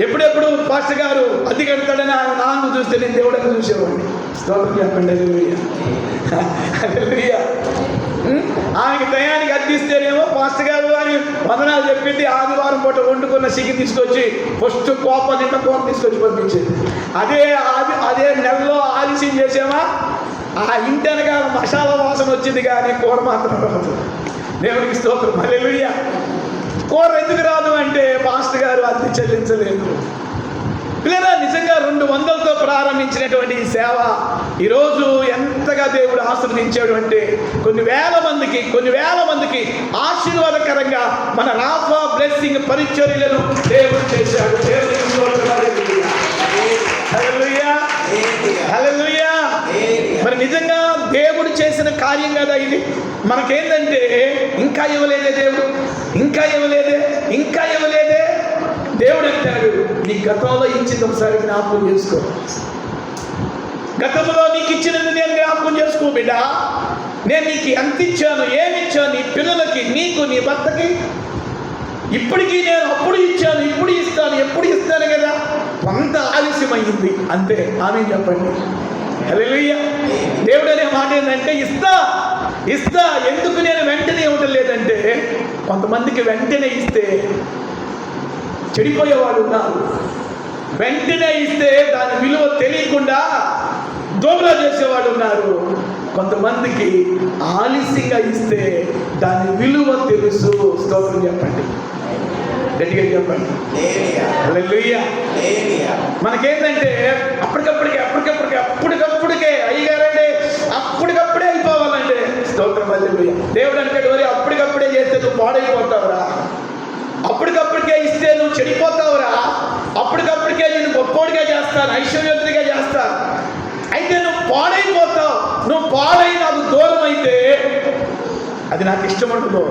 ఎప్పుడెప్పుడు పాస్టర్ గారు అద్దె కడతాడని ఆయన నాన్న చూస్తే నేను దేవుడిని చూసేవాడిని. స్తోత్రం చెప్పండి హల్లెలూయా. ఆమెకి టయానికి అద్దిస్తేనేమో పాస్టర్ గారు అని వందనాలు చెప్పింది. ఆదివారం పూట వండుకున్న చికెన్ తీసుకొచ్చి ఫస్ట్ నిండా కూర తీసుకొచ్చి పంపించేది. అదే నెలలో ఆలస్యం చేసామా, ఆ ఇంటి అనగా మసాలా వాసన వచ్చింది కానీ కూర మాత్రం రాదు. దేవునికి స్తోత్రం హల్లెలూయా. కూర ఎందుకు రాదు అంటే పాస్టర్ గారు అద్దె చెల్లించలేదు. పిల్లరా, నిజంగా 200తో ప్రారంభించినటువంటి ఈ సేవ ఈరోజు ఎంతగా దేవుడు ఆశీర్వదించాడు అంటే కొన్ని వేల మందికి ఆశీర్వాదకరంగా మన రాఫా బ్లెస్సింగ్ పరిచర్యలను దేవుడు చేశాడు. హల్లెలూయా, హల్లెలూయా. మరి నిజంగా దేవుడు చేసిన కార్యం కదా ఇది. మనకేంటంటే ఇంకా ఇవ్వలేదే దేవుడు, ఇంకా ఇవ్వలేదే. దేవుడు అంటాడు, నీ గతంలో ఇచ్చింది ఒకసారి జ్ఞాపకం చేసుకో. గతంలో నీకు ఇచ్చినది నేను జ్ఞాపకం చేసుకో బిడ్డ. నేను నీకు ఎంత ఇచ్చాను, ఏమిచ్చాను, నీ పిల్లలకి, నీకు, నీ భర్తకి. ఇప్పటికీ నేను అప్పుడు ఇచ్చాను, ఎప్పుడు ఇస్తాను కదా. కొంత ఆలస్యమైంది అంతే. ఆమె చెప్పండి హల్లెలూయా. దేవుడు అనే మాట ఏంటంటే ఇస్తా. ఎందుకు నేను వెంటనే ఇవ్వటం లేదంటే, కొంతమందికి వెంటనే ఇస్తే చెడిపోయేవాడు ఉన్నారు. వెంటనే ఇస్తే దాని విలువ తెలియకుండా దోబలా చేసేవాడు ఉన్నారు. కొంతమందికి ఆలస్యంగా ఇస్తే దాని విలువ తెలుసు. స్తోత్రం చెప్పండి, గట్టిగా చెప్పండి హల్లెలూయా. మనకేంటంటే అప్పటికప్పుడే అయ్యగారంటే అప్పటికప్పుడే అయిపోవాలంటే. స్తోత్రం హల్లెలూయా. దేవుడు అంటాడు, మరి అప్పటికప్పుడే చేస్తే నువ్వు పాడైపోతావురా, అప్పటికప్పటికే ఇస్తే నువ్వు చెడిపోతావురా, అప్పటికప్పటికే నేను గొప్పోడిగా చేస్తాను, ఐశ్వర్యవంతుడిగా చేస్తాను. అయితే నువ్వు పాడైపోతావు. నువ్వు పాడై నాకు దూరం అయితే అది నాకు ఇష్టం ఉండదు.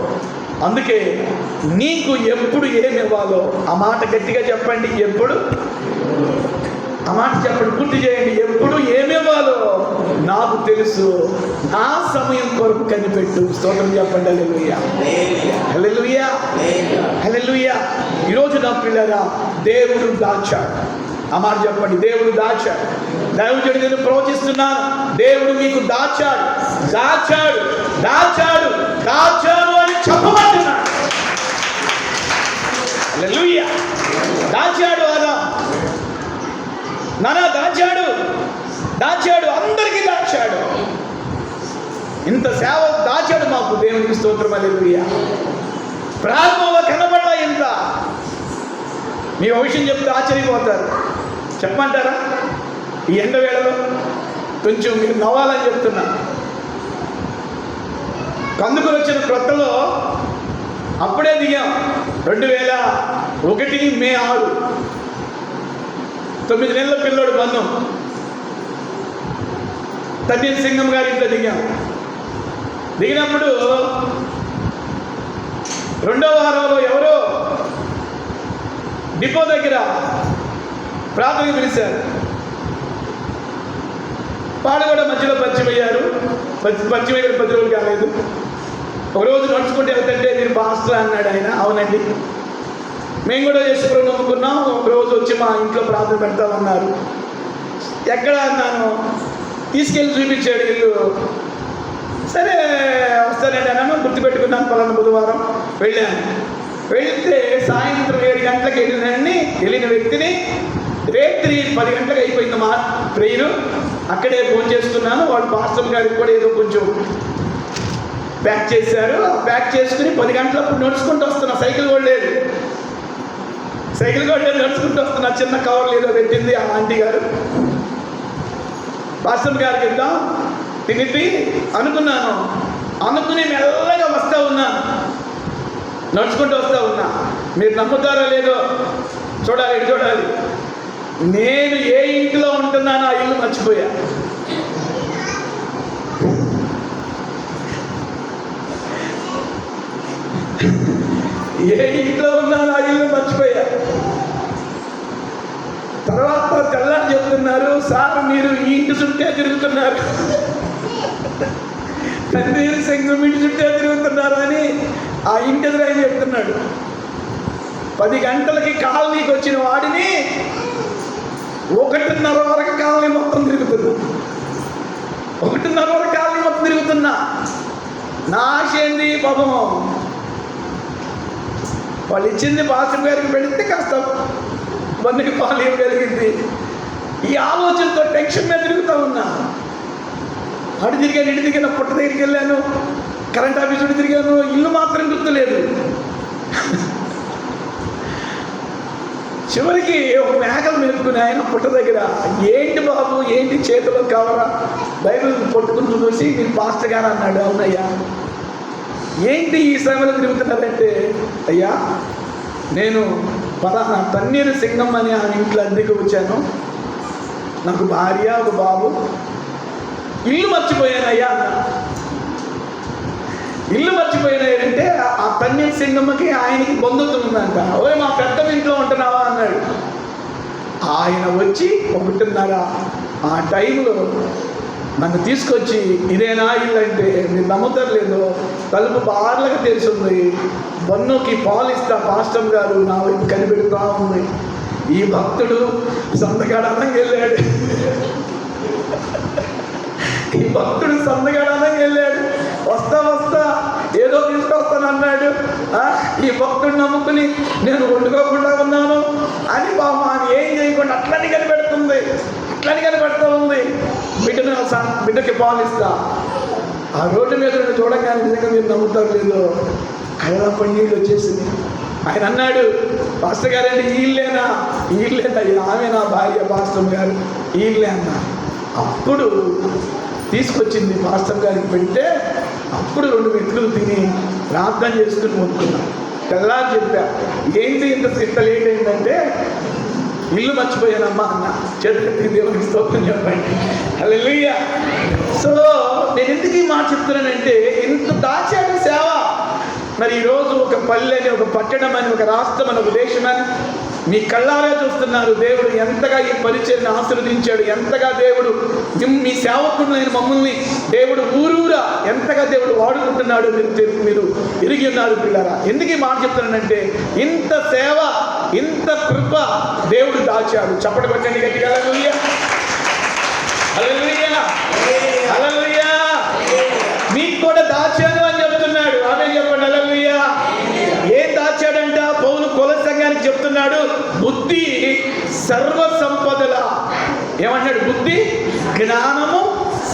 అందుకే నీకు ఎప్పుడు ఏమి ఇవ్వాలో ఆ మాట గట్టిగా చెప్పండి. ఆ మాట చెప్పండి, పూర్తి చేయండి. ఎప్పుడు ఏమి ఇవ్వాలో నాకు తెలుసు, నా సమయం కొరకు కనిపెట్టు. స్తోత్రం చెప్పండి. హల్లెలూయా, హల్లెలూయా, హల్లెలూయా. ఈరోజు నా పిల్లరా, దేవుడు దాచాడు. ఆ మాట చెప్పండి, దేవుడు దాచాడు. దైవజనుడు నేను ప్రవచిస్తున్నాను, దేవుడు మీకు దాచాడు, దాచాడు, దాచాడు, దాచాడు అని చెప్పమంటున్నాడు. హల్లెలూయా. దాచాడు ఆదాం, నానా దాచాడు, దాచాడు, అందరికీ దాచాడు. ఇంత సేవ దాచాడు మాకు. దేవునికి స్తోత్రం. హల్లెలూయా. ప్రారంభంలో కనబడలా ఇంత. మీ విషయం చెప్తే ఆశ్చర్యపోతారు. చెప్పమంటారా? ఈ ఎండ వేళలో కొంచెం మీరు నవ్వాలని చెప్తున్నా. కందుకులు వచ్చిన క్రొత్తలో అప్పుడే దిగాం. 2001 మే 6, 9 నెలల పిల్లోడు బంధం. తన్నీర్ సింగం గారి ఇంట్లో దిగాం. దిగినప్పుడు 2వ వారంలో ఎవరో డిపో దగ్గర ప్రార్థనకు పిలిచారు. వాడు కూడా మధ్యలో పరిచయం అయ్యారు. పరిచయం అయ్యారు, 10 రోజులు కాలేదు. ఒకరోజు నడుచుకుంటే వెళ్తుంటే, మీరు పాస్టర్ అన్నాడు ఆయన. అవునండి, మేము కూడా యేసుప్రభువుని నమ్ముకున్నాం, ఒకరోజు వచ్చి మా ఇంట్లో ప్రార్థన పెడతామన్నారు. ఎక్కడ అన్నాను, తీసుకెళ్ళి చూపించాడు ఇల్లు. సరే వస్తానండి అన్నాను. గుర్తుపెట్టుకున్నాను, పలానా బుధవారం వెళ్ళాను. వెళితే సాయంత్రం 7 గంటలకు వెళ్ళిన వ్యక్తిని రాత్రి 10 గంటలకు అయిపోయింది మా ప్రేయరు. అక్కడే ఫోన్ చేస్తున్నాను. వాడు పాస్టర్ గారికి కూడా ఏదో కొంచెం ప్యాక్ చేశారు. ప్యాక్ చేసుకుని 10 గంటలప్పుడు నడుచుకుంటూ వస్తున్నా. సైకిల్ కూడా లేదు, నడుచుకుంటూ వస్తున్నా. చిన్న కవర్లు ఏదో పెట్టింది ఆ ఆంటీ గారు. పాస్టర్ గారికి ఇద్దాం తినిపి అనుకున్నాను. అనుకుని మెల్లగా వస్తూ ఉన్నాను, నడుచుకుంటూ వస్తూ ఉన్నా. మీరు నమ్ముతారో లేదో చూడాలి. నేను ఏ ఇంట్లో ఉంటున్నానో ఆ ఇల్లు మర్చిపోయా. ఏ ఇంట్లో ఉన్నానో ఆ ఇల్లు మర్చిపోయా. తర్వాత తెల్లారి చెప్తున్నారు, సార్ మీరు ఈ ఇంటి చుట్టే తిరుగుతున్నారు, తన్నీరు సంఘం ఇంటి చుట్టే తిరుగుతున్నారు అని ఆ ఇంటి ఎదురు ఆయన చెప్తున్నాడు. 10 గంటలకి కాలనీకి వచ్చిన వాడిని 1:30 వరకు కాలనీ మొత్తం తిరుగుతున్నా. 1:30 వరకు కాలనీ మొత్తం తిరుగుతున్నా. నా ఆశ ఏంది, పాపం వాళ్ళు ఇచ్చింది పాస్టర్ గారికి పెడితే కాస్త బంధుకి పాలు కలిగింది. ఈ ఆలోచనతో టెన్షన్ మీద తిరుగుతూ ఉన్నా. అటు తిరిగాను, ఇటు తిరిగాను, పుట్ట దగ్గరికి వెళ్ళాను, కరెంట్ ఆఫీస్ చుట్టూ తిరిగాను. ఇల్లు మాత్రం గుర్తులేదు. చివరికి ఒక మేకలు మెలుపుకుని ఆయన పుట్ట దగ్గర, ఏంటి బాబు, ఏంటి చేతిలో కవరా, బైబిల్ పట్టుకుని చూసి, మీరు పాస్టర్ గారు అన్నాడు. అవునయ్యా. ఏంటి ఈ సమయంలో తిరుగుతున్నారంటే, అయ్యా నేను పలానా తన్నీరు సింగం అని ఆ ఇంట్లో అద్దెకు వచ్చాను, నాకు భార్య, ఒక బాబు, ఇల్లు మర్చిపోయాను అయ్యా అన్న. ఇల్లు మర్చిపోయినాయంటే ఆ తన్నీరు సింగమ్మకి ఆయనకి బంధుత్వం ఉందంట. ఓయ్ మా పెద్ద ఇంట్లో ఉంటున్నావా అన్నాడు. ఆయన వచ్చి 1:30 ఆ టైంలో నన్ను తీసుకొచ్చి, ఇదేనా ఇల్లు అంటే, మీరు నమ్ముతారు లేదో, తలుపు బార్లకు తెలిసింది. బన్నుకి పాలు ఇస్తా పాస్టర్ గారు నా వైపు కనిపెడుతూ ఉంది. ఈ భక్తుడు సంతకాడానికి వెళ్ళాడు. వస్తా ఏదో తీసుకొస్తాను అన్నాడు. ఈ భక్తుడు నమ్ముకుని నేను వండుకోకుండా ఉన్నాను అని పాపం ఏం చేయకుండా అట్లని కనిపెడుతూ ఉంది. బిడ్డకి పాలు ఇస్తా. ఆ రోడ్డు మీద చూడగానే నిజంగా మీరు నమ్ముతారు లేదో, కళ్ళ పన్నీళ్ళు వచ్చేసింది. ఆయన అన్నాడు, పాస్టర్ గారండి ఈ ఇల్లేనా ఆమె నా భార్య పాస్టర్ గారు, ఈ ఇల్లే అన్నా. అప్పుడు తీసుకొచ్చింది పాస్టర్ గారికి పెడితే, అప్పుడు 2 మెతుకులు తిని ప్రార్థన చేసుకుని మొక్కున్నాను. తెల్లారి చెప్పా, ఏంటి ఇంత లేట్ అయిందంటే, ఇల్లు మర్చిపోయానమ్మా అన్న. చేతులెత్తి దేవునికి స్తోత్రం చెప్పండి. హల్లెలూయా. సో నేను ఎందుకు ఈ మాట చెప్తున్నానంటే, ఇంత దాచాడు సేవ. మరి ఈరోజు ఒక పల్లెని, ఒక పట్టణం అని, ఒక రాష్ట్రం అని, ఒక దేశం అని మీ కళ్ళారా చూస్తున్నారు దేవుడు ఎంతగా ఈ పరిచర్ని ఆశీర్వదించాడు, ఎంతగా దేవుడు మీ సేవకులైన మమ్మల్ని దేవుడు ఊరూరా ఎంతగా దేవుడు వాడుకుంటున్నాడు మీరు ఎరిగి ఉన్నారు పిల్లరా. ఎందుకు ఈ మాట చెప్తున్నానంటే ఇంత సేవ, ఇంత కృప దేవుడు దాచాడు. చప్పటి కొట్టండి గట్టిగా. హల్లెలూయా, హల్లెలూయా, హల్లెలూయా. మీకు కూడా దాచాను అని చెప్తున్నాడు. ఆమె చెప్పండి హల్లెలూయా. ఏం దాచాడంట? పౌలు కొలస్సీ సంఘానికి చెప్తున్నాడు, బుద్ధి సర్వ సంపదల. ఏమన్నాడు? బుద్ధి, జ్ఞానము,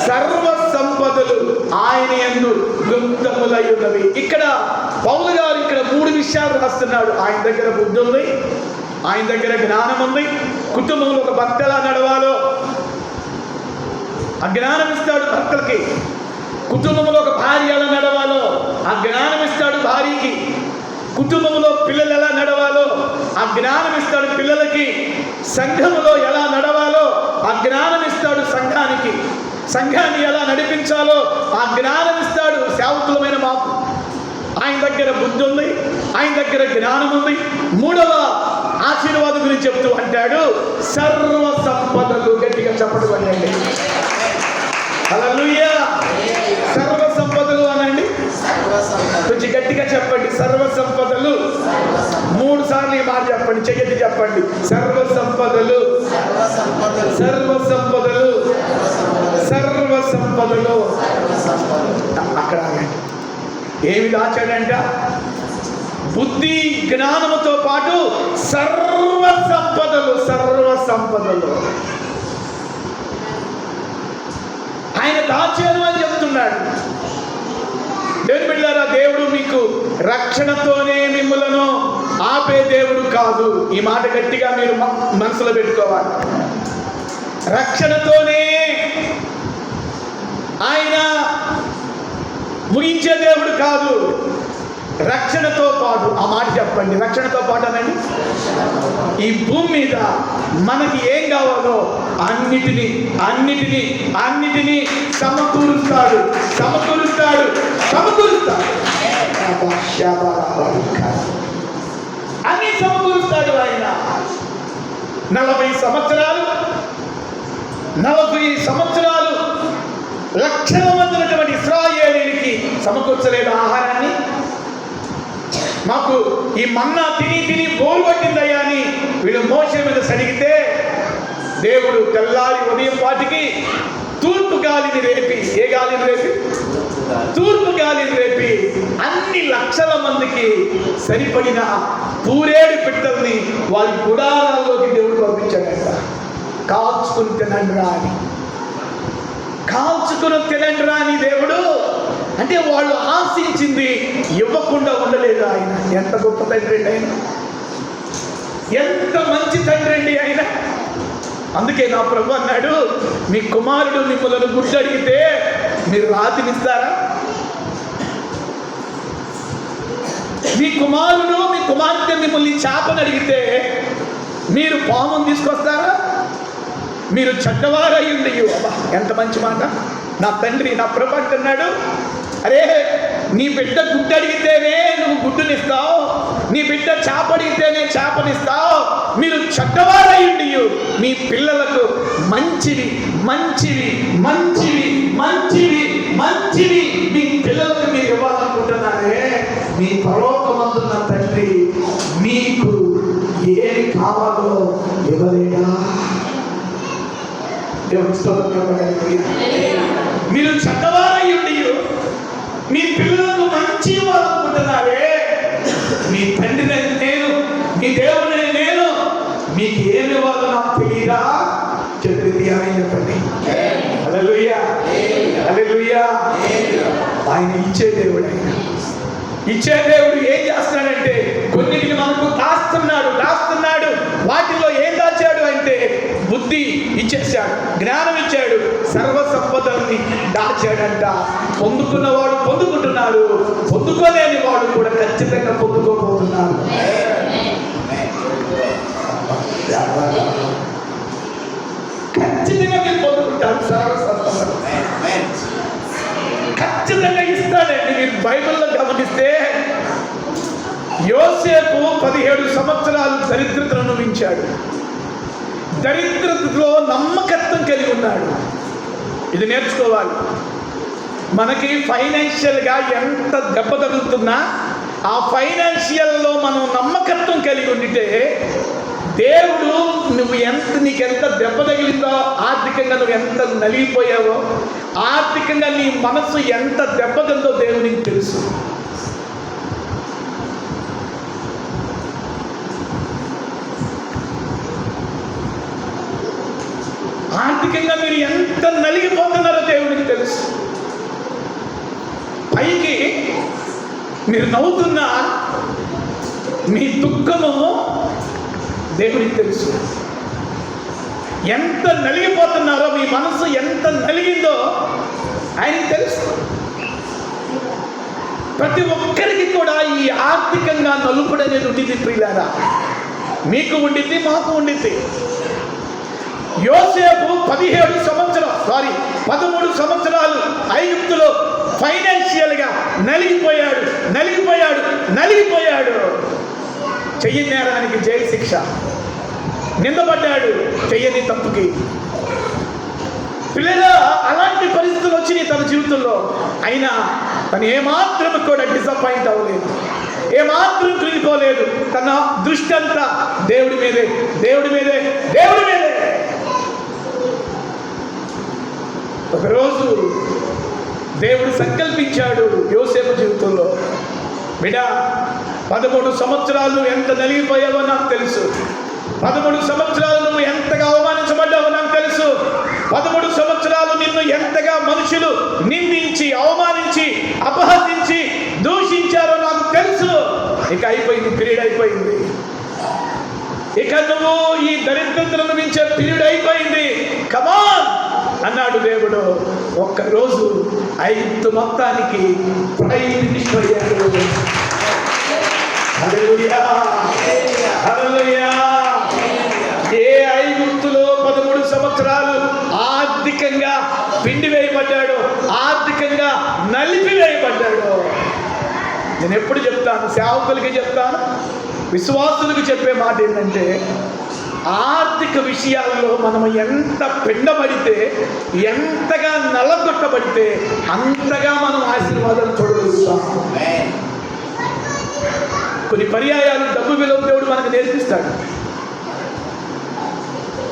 సర్వ సంపదలు ఆయన యందు గుప్తములై ఉన్నవి. ఇక్కడ పౌలు గారు ఇక్కడ 3 విషయాలు రాస్తున్నాడు. ఆయన దగ్గర బుద్ధి ఉంది, ఆయన దగ్గర జ్ఞానం ఉంది, కుటుంబంలో ఒక భర్త ఎలా నడవాలో ఆ జ్ఞానం ఇస్తాడు భర్తలకి, కుటుంబంలో ఒక భార్య ఎలా నడవాలో ఆ జ్ఞానం ఇస్తాడు భార్యకి, కుటుంబంలో పిల్లలు ఎలా నడవాలో ఆ జ్ఞానం ఇస్తాడు పిల్లలకి, సంఘములో ఎలా నడవాలో ఆ జ్ఞానం ఇస్తాడు సంఘానికి, సంఘాన్ని ఎలా నడిపించాలో ఆ జ్ఞానం ఇస్తాడు సేవకులమైన మాకు. ఆయన దగ్గర బుద్ధి ఉంది, ఆయన దగ్గర జ్ఞానం ఉంది. 3వ ఆశీర్వాదం గురించి చెప్తూ అంటాడు, సర్వ సంపదలు. గట్టిగా చెప్పండి వండండి. హల్లెలూయా. సర్వ సంపదలు అనండి, కొంచెం గట్టిగా చెప్పండి. సర్వ సంపదలు. 3 సార్లు ఈ మాట చెప్పండి, చెయ్యటి చెప్పండి. సర్వ సంపదలు, సర్వ సంపదలు, సర్వ సంపదలు. అక్కడ ఏమి దాచాడంట? బుద్ధి జ్ఞానముతో పాటు సర్వ సంపదలు, సర్వ సంపదలు ఆయన దాచాను అని చెప్తున్నాడు. దేవుని బిడ్డలారా, దేవుడు మీకు రక్షణతోనే మిమ్ములను ఆపే దేవుడు కాదు. ఈ మాట గట్టిగా మీరు మనసులో పెట్టుకోవాలి. రక్షణతోనే ఆయన ముగించే దేవుడు కాదు, రక్షణతో పాటు. ఆ మాట చెప్పండి, రక్షణతో పాటు అనండి. ఈ భూమి మీద మనకి ఏం కావాలో అన్నిటినీ అన్నిటినీ అన్నిటినీ సమకూరుస్తాడు, సమకూరుస్తాడు, సమకూరుస్తాడు. అన్ని సమకూరుస్తాడు ఆయన. 40 సంవత్సరాలు లక్షల మంది ఉన్నటువంటి ఇశ్రాయేలీయులకి సమకూర్చలేదు ఆహారాన్ని. మాకు ఈ మన్నా తిని బోరు పట్టిందయ్యా అని వీళ్ళు మోషే మీద సడిగితే దేవుడు తెల్లారి ఉదయం పాటికి తూర్పు గాలిని రేపి, ఏ గాలిని రేపి? తూర్పు గాలిని రేపి అన్ని లక్షల మందికి సరిపడిన పూరేడు పిట్టల్ని వారి గుడారాల్లోకి దేవుడు పంపించాడంట. కాల్చుకుని తినండి రా అని, కాల్చుకుని తినండి రా అని దేవుడు. అంటే వాళ్ళు ఆశించింది ఇవ్వకుండా ఉండలేదు ఆయన. ఎంత గొప్ప తండ్రి అండి ఆయన, ఎంత మంచి తండ్రి అండి ఆయన. అందుకే నా ప్రభు అన్నాడు, మీ కుమారుడు మిమ్మల్ని గుడ్డు అడిగితే మీరు రాతినిస్తారా? మీ కుమారుడు మీ కుమార్తె మిమ్మల్ని చేపను అడిగితే మీరు పామును తీసుకొస్తారా? మీరు చెడ్డవారయ్యుండి. అబ్బా ఎంత మంచి మాట. నా తండ్రి నా ప్రభు అంటున్నాడు, అరే నీ బిడ్డ గుడ్డు అడిగితేనే నువ్వు గుడ్డునిస్తావు, నీ బిడ్డ చేప అడిగితేనే చేపనిస్తావు. మీరు చెడ్డవారయ్యుండి మీ పిల్లలకు మంచివి మంచివి మంచివి మంచివి మంచివి మీ పిల్లలకు మీరు ఇవ్వాలనుకుంటున్నారే. మీ పరలోకమందున్న తండ్రి మీకు ఏమి కావాలో ఇవ్వలేదా? మీరు చెడ్డవారయ్యుండి మీ పిల్లలకు మంచి ఇవ్వాలనుకుంటున్నారే. మీ తండ్రిని నేను, మీ దేవుడిని నేను, మీకు ఏమి ఇవ్వాలో నాకు తెలియదా? చెప్పండి హల్లెలూయా, హల్లెలూయా. ఆయన ఇచ్చే దేవుడు. ఆయన ఇచ్చే దేవుడు ఏం చేస్తున్నాడంటే కొన్నిటిని మనకు దాస్తున్నాడు. వాటిలో ఏం దాచాడు అంటే బుద్ధి ఇచ్చేసాడు, జ్ఞానం ఇచ్చాడు, సర్వ సంపదల్ని దాచాడంట. పొందుకున్నవాడు పొందుకుంటున్నాడు, పొందుకోలేని వాడు కూడా ఖచ్చితంగా పొందుకోబోతున్నాడు. ఖచ్చితంగా మీరు పొందుకుంటారు సర్వ సంపదలు. ఖచ్చితంగా ఇస్తాడండి. మీరు బైబిల్లో గమనిస్తే యోసేపు 17 సంవత్సరాలు దరిద్రతను అనుభవించాడు. దరిద్రతలో నమ్మకత్వం కలిగి ఉన్నాడు. ఇది నేర్చుకోవాలి. మనకి ఫైనాన్షియల్గా ఎంత దెబ్బ తగులుతున్నా ఆ ఫైనాన్షియల్లో మనం నమ్మకత్వం కలిగి ఉండితే దేవుడు నీకెంత దెబ్బ తగిలిందో, ఆర్థికంగా నువ్వు ఎంత నలిగిపోయావో, ఆర్థికంగా నీ మనసు ఎంత దెబ్బతిందో దేవునికి తెలుసు. ఆర్థికంగా మీరు ఎంత నలిగిపోతున్నారో దేవునికి తెలుసు. పైకి మీరు నవ్వుతున్నా మీ దుఃఖము దేవునికి తెలుసు. ఎంత నలిగిపోతున్నారో, మీ మనసు ఎంత నలిగిందో ఆయనకి తెలుసు. ప్రతి ఒక్కరికి కూడా ఈ ఆర్థికంగా నలుపుడు అనేది ఉండింది ప్రియులారా. మీకు ఉండింది, మాకు ఉండింది. యోసేపు 13 సంవత్సరాలు ఐగుప్తులో ఫైనాన్షియల్గా నలిగిపోయాడు. చెయ్యని నేరానికి జైలు శిక్ష, నిందపడ్డాడు చెయ్యని తప్పుకి. పిల్లగా అలాంటి పరిస్థితులు వచ్చినాయి తన జీవితంలో. అయినా తను ఏమాత్రం కూడా డిసప్పాయింట్ అవ్వలేదు, ఏమాత్రం కృంగిపోలేదు. తన దృష్టి అంతా దేవుడి మీదే. ఒకరోజు దేవుడు సంకల్పించాడు యోసేపు జీవితంలో, బిడ్డ 13 సంవత్సరాలు ఎంత నలిగిపోయావో నాకు తెలుసు. 13 సంవత్సరాలు నువ్వు ఎంతగా అవమానించబడ్డావో నాకు తెలుసు. 13 సంవత్సరాలు నిన్ను ఎంతగా మనుషులు నిందించి, అవమానించి, అపహసించి, దూషించారో నాకు తెలుసు. ఇక అయిపోయింది, పీరియడ్ అయిపోయింది. ఇక నువ్వు ఈ దరిద్రతను అనుభవించే పీరియడ్ అయిపోయింది. కమాన్ అన్నాడు దేవుడు. ఒక్కరోజు ఐగుప్తు మొత్తానికి ప్రైమ్ మినిస్టర్ అయ్యాడు. హల్లెలూయా, హల్లెలూయా. ఏ ఐగుప్తులో 13 సంవత్సరాలు ఆర్థికంగా పిండి వేయబడ్డాడు, ఆర్థికంగా నలిపివేయబడ్డాడు. నేను ఎప్పుడు చెప్తాను, సేవకులకి చెప్తాను, విశ్వాసులకు చెప్పే మాట ఏంటంటే, ఆర్థిక విషయాల్లో మనం ఎంత పిండబడితే, ఎంతగా నలగొట్టబడితే అంతగా మనం ఆశీర్వాదాలు చూడగలుగుతాం. కొన్ని పర్యాయాలు డబ్బు విలువ దేవుడు మనకు నేర్పిస్తాడు.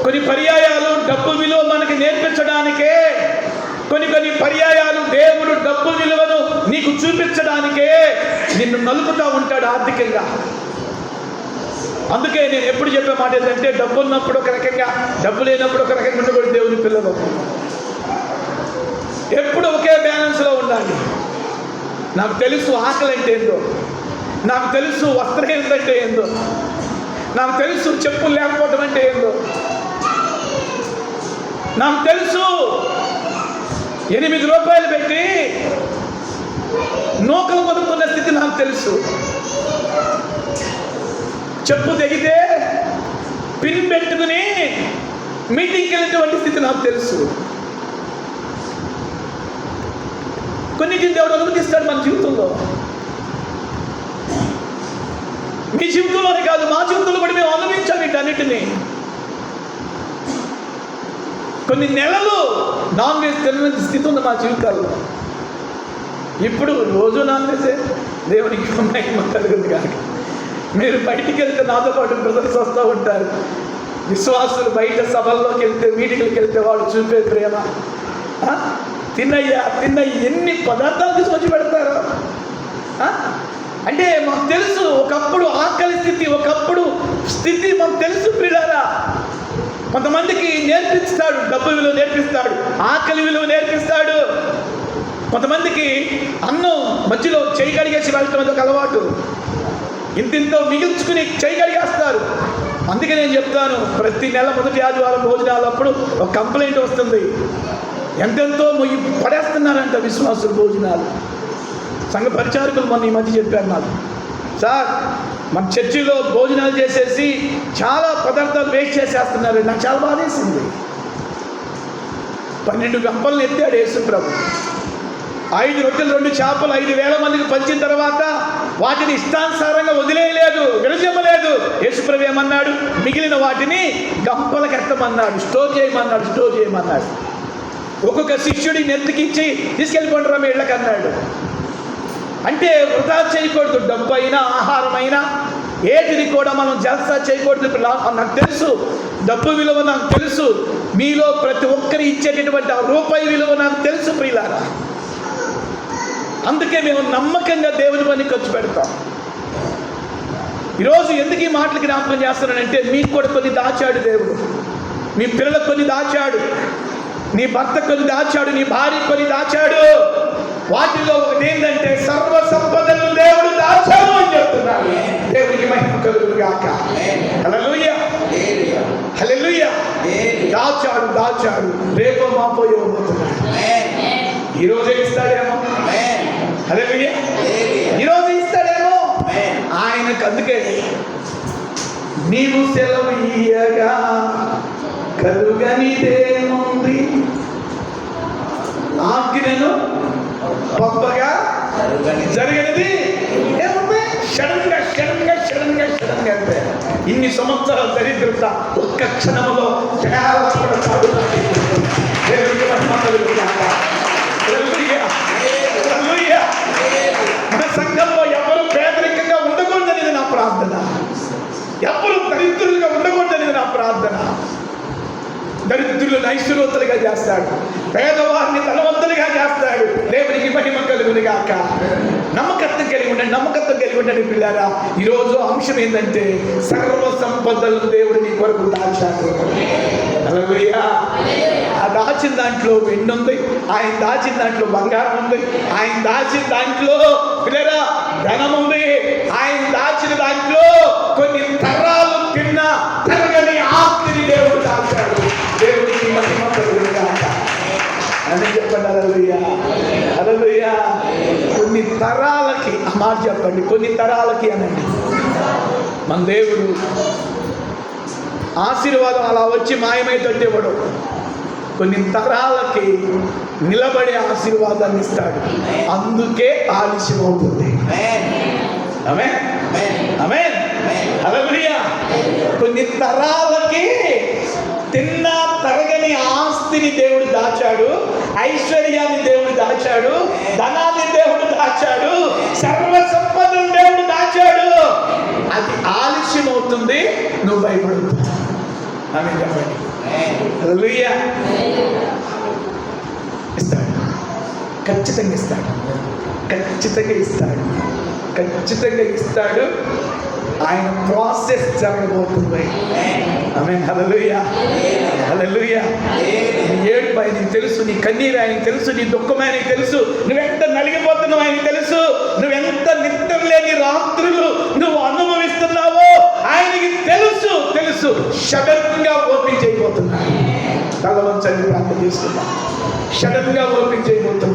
కొన్ని పర్యాయాలు డబ్బు విలువ మనకి నేర్పించడానికే, కొన్ని పర్యాయాలు దేవుడు డబ్బు విలువను నీకు చూపించడానికే నిన్ను నలుపుతూ ఉంటాడు ఆర్థికంగా. అందుకే నేను ఎప్పుడు చెప్పే మాట ఏంటంటే, డబ్బు ఉన్నప్పుడు ఒక రకంగా, డబ్బు లేనప్పుడు ఒక రకంగా ఉండకూడదు. దేవుని పిల్లలు ఎప్పుడు ఒకే బ్యాలెన్స్లో ఉండాలి. నాకు తెలుసు ఆకలి అంటే ఏందో, నాకు తెలుసు వస్త్రహీనత అంటే ఏందో, నాకు తెలుసు చెప్పులు లేకపోవడం అంటే ఏందో, నాకు తెలుసు 8 రూపాయలు పెట్టి నూకలు కొనుక్కున్న స్థితి నాకు తెలుసు. చెప్పు తెగితే పిన్ పెట్టుకుని మీటింగ్కి వెళ్ళేటువంటి స్థితి నాకు తెలుసు. కొన్నిటిని దేవుడు అనుమతిస్తాడు మన జీవితంలో. మీ జీవితంలోనే కాదు, మా జీవితంలో కూడా మేము అనుభవించాలి వీటన్నిటినీ. కొన్ని నెలలు నాన్ వెజ్ తినని స్థితి ఉంది మా జీవితాల్లో. ఇప్పుడు రోజు నాన్ వెజే. దేవునికి మహిమ కలుగుతుంది కాక. మీరు బయటికి వెళ్తే నాతో పాటు బ్రదర్స్ వస్తూ ఉంటారు. విశ్వాసులు బయట సభల్లోకి వెళ్తే, మీటింగ్కి వెళ్తే వాళ్ళు చూపే ప్రేమ, తిన్నయ్యా ఎన్ని పదార్థాలు తీసుకొచ్చి పెడతారు. అంటే మాకు తెలుసు ఒకప్పుడు ఆకలి స్థితి, ఒకప్పుడు స్థితి మాకు తెలుసు ప్రియులారా. కొంతమందికి నేర్పిస్తాడు, డబ్బు విలువ నేర్పిస్తాడు, ఆకలి విలువ నేర్పిస్తాడు. కొంతమందికి అన్నం మధ్యలో చేయి కడిగేసి వెళ్ళటం అది ఒక అలవాటు. ఇంతింతో మిగిల్చుకుని చేయి కడిగేస్తారు. అందుకే నేను చెప్తాను, ప్రతి నెల మొదటి ఆదివారం భోజనాలప్పుడు ఒక కంప్లైంట్ వస్తుంది. ఎంతెంతో పడేస్తున్నారంట విశ్వాసులు భోజనాలు. సంఘ పరిచారకులు మొన్న ఈ మధ్య చెప్పారు నాకు, సార్ మన చర్చిలో భోజనాలు చేసేసి చాలా పదార్థాలు వేస్ట్ చేసేస్తున్నారు. నాకు చాలా బాధేసింది. 12 గంపలను ఎత్తాడు యేసు ప్రభు. 5 రొట్టెలు 2 చేపలు 5,000 మందికి పంచిన తర్వాత వాటిని ఇష్టానుసారంగా వదిలేయలేదు, విరజమ్మలేదు. యేసుప్రభు ఏమన్నాడు? మిగిలిన వాటిని గంపలకు ఎత్తమన్నాడు, స్టోర్ చేయమన్నాడు. ఒక్కొక్క శిష్యుడి నెత్తికిచ్చి తీసుకెళ్ళిపోండి రా మీ ఇళ్ళకి అన్నాడు. అంటే వృధా చేయకూడదు. డబ్బు అయినా ఆహారమైనా ఏటిని కూడా మనం జల్సా చేయకూడదు. నాకు తెలుసు డబ్బు విలువ, నాకు తెలుసు మీలో ప్రతి ఒక్కరు ఇచ్చేటటువంటి ఆ రూపాయి విలువ నాకు తెలుసు ప్రియులారా. అందుకే మేము నమ్మకంగా దేవుని పని ఖర్చు పెడతాం. ఈరోజు ఎందుకు ఈ మాటలు జ్ఞాపకం చేస్తున్నానంటే, మీకు కూడా కొన్ని దాచాడు దేవుడు. మీ పిల్లలకు కొన్ని దాచాడు, నీ భర్త కొన్ని దాచాడు, నీ భార్య కొన్ని దాచాడు. వాటిలో ఒకటి ఏంటంటే సర్వ సంపదలు దేవుడు దాచాడు అని చెప్తున్నాడు. దేవునికి మహిమ కలుగును గాక. హల్లెలూయా, హల్లెలూయా. దాచాడు, రేపో మాపో ఇవ్వబోతున్నాడు. ఈరోజే ఇస్తాడేమో, హల్లెలూయా, ఈరోజు ఇస్తాడేమో ఆయనకు. అందుకే నీవు సెలవు ఇయ్యగా కలుగనిదేముంది, ఆజ్ఞను గొప్పగా జరిగినది ఏముంది? షడంగా అంటే ఇన్ని సంవత్సరాల దరిద్రత ఒక్క క్షణంలో మన సంఘంలో ఎవరు పేదరికంగా ఉండకూడదనేది నా ప్రార్థన, ఎవరు దరిద్రులుగా ఉండకూడదనేది నా ప్రార్థన. దరిద్రులను ఐశ్వర్యవంతులుగా చేస్తాడు, పేదవారిని ధనవంతులుగా చేస్తాడు. దేవునికి మహిమ కలుగును గాక. నమ్మకత్వం కలిగి ఉండండి పిల్లారా. ఈరోజు అంశం ఏంటంటే సర్వ సంపదలు దేవుడు నీ కొరకు దాచాడు. హల్లెలూయా. ఆ దాచిన దాంట్లో వెండి ఉంది, ఆయన దాచిన దాంట్లో బంగారం ఉంది, ఆయన దాచిన దాంట్లో పిల్లరా ధనం ఉంది, ఆయన దాచిన దాంట్లో కొన్ని తరాలు తిన్న తరగని ఆస్తిని దేవుడు దాచాడు. దేవుడికి మహిమ కలుగును గాక అని చెప్పండి. హల్లెలూయా, హల్లెలూయా. కొన్ని తరాలకి ఆ మాట చెప్పండి, కొన్ని తరాలకి అనండి. మన దేవుడు ఆశీర్వాదం అలా వచ్చి మాయమైతే ఇవ్వడు, కొన్ని తరాలకి నిలబడే ఆశీర్వాదాన్ని ఇస్తాడు. అందుకే ఆలస్యం అవుతుంది. ఆమేన్, ఆమేన్, హల్లెలూయా. కొన్ని తరాలకి తిన్నా తరగని ఆస్తిని దేవుడు దాచాడు, ఐశ్వర్యాన్ని దేవుడు దాచాడు, ధనాన్ని దేవుడు దాచాడు, సర్వ సంపదను దేవుడు దాచాడు. అది ఆలస్యం అవుతుంది, నువ్వు భయపడుతుంది. ఆమె చెప్పండి. హల్లెలూయా. ఇస్తాడు, ఖచ్చితంగా ఇస్తాడు, ఖచ్చితంగా ఇస్తాడు. ఆయన ప్రాసెస్ జరగబోతుంది. ఆమేన్, హల్లెలూయా, హల్లెలూయా. నీ ఏడుపు ఆయనకి తెలుసు, నీ కన్నీరు ఆయనకి తెలుసు, నీ దుఃఖం ఆయనకి తెలుసు, నువ్వెంత నలిగిపోతున్నావు ఆయనకి తెలుసు, నువ్వెంత నిద్ర లేని రాత్రులు నువ్వు అనుభవిస్తున్నావో ఆయనకి తెలుసు. సడన్గా ఓపెన్ చేయబోతున్నాడు. తల వంచండి, ప్రార్థన చేసుకుందాం. సడన్గా ఓపెన్ చేయబోతున్నాడు.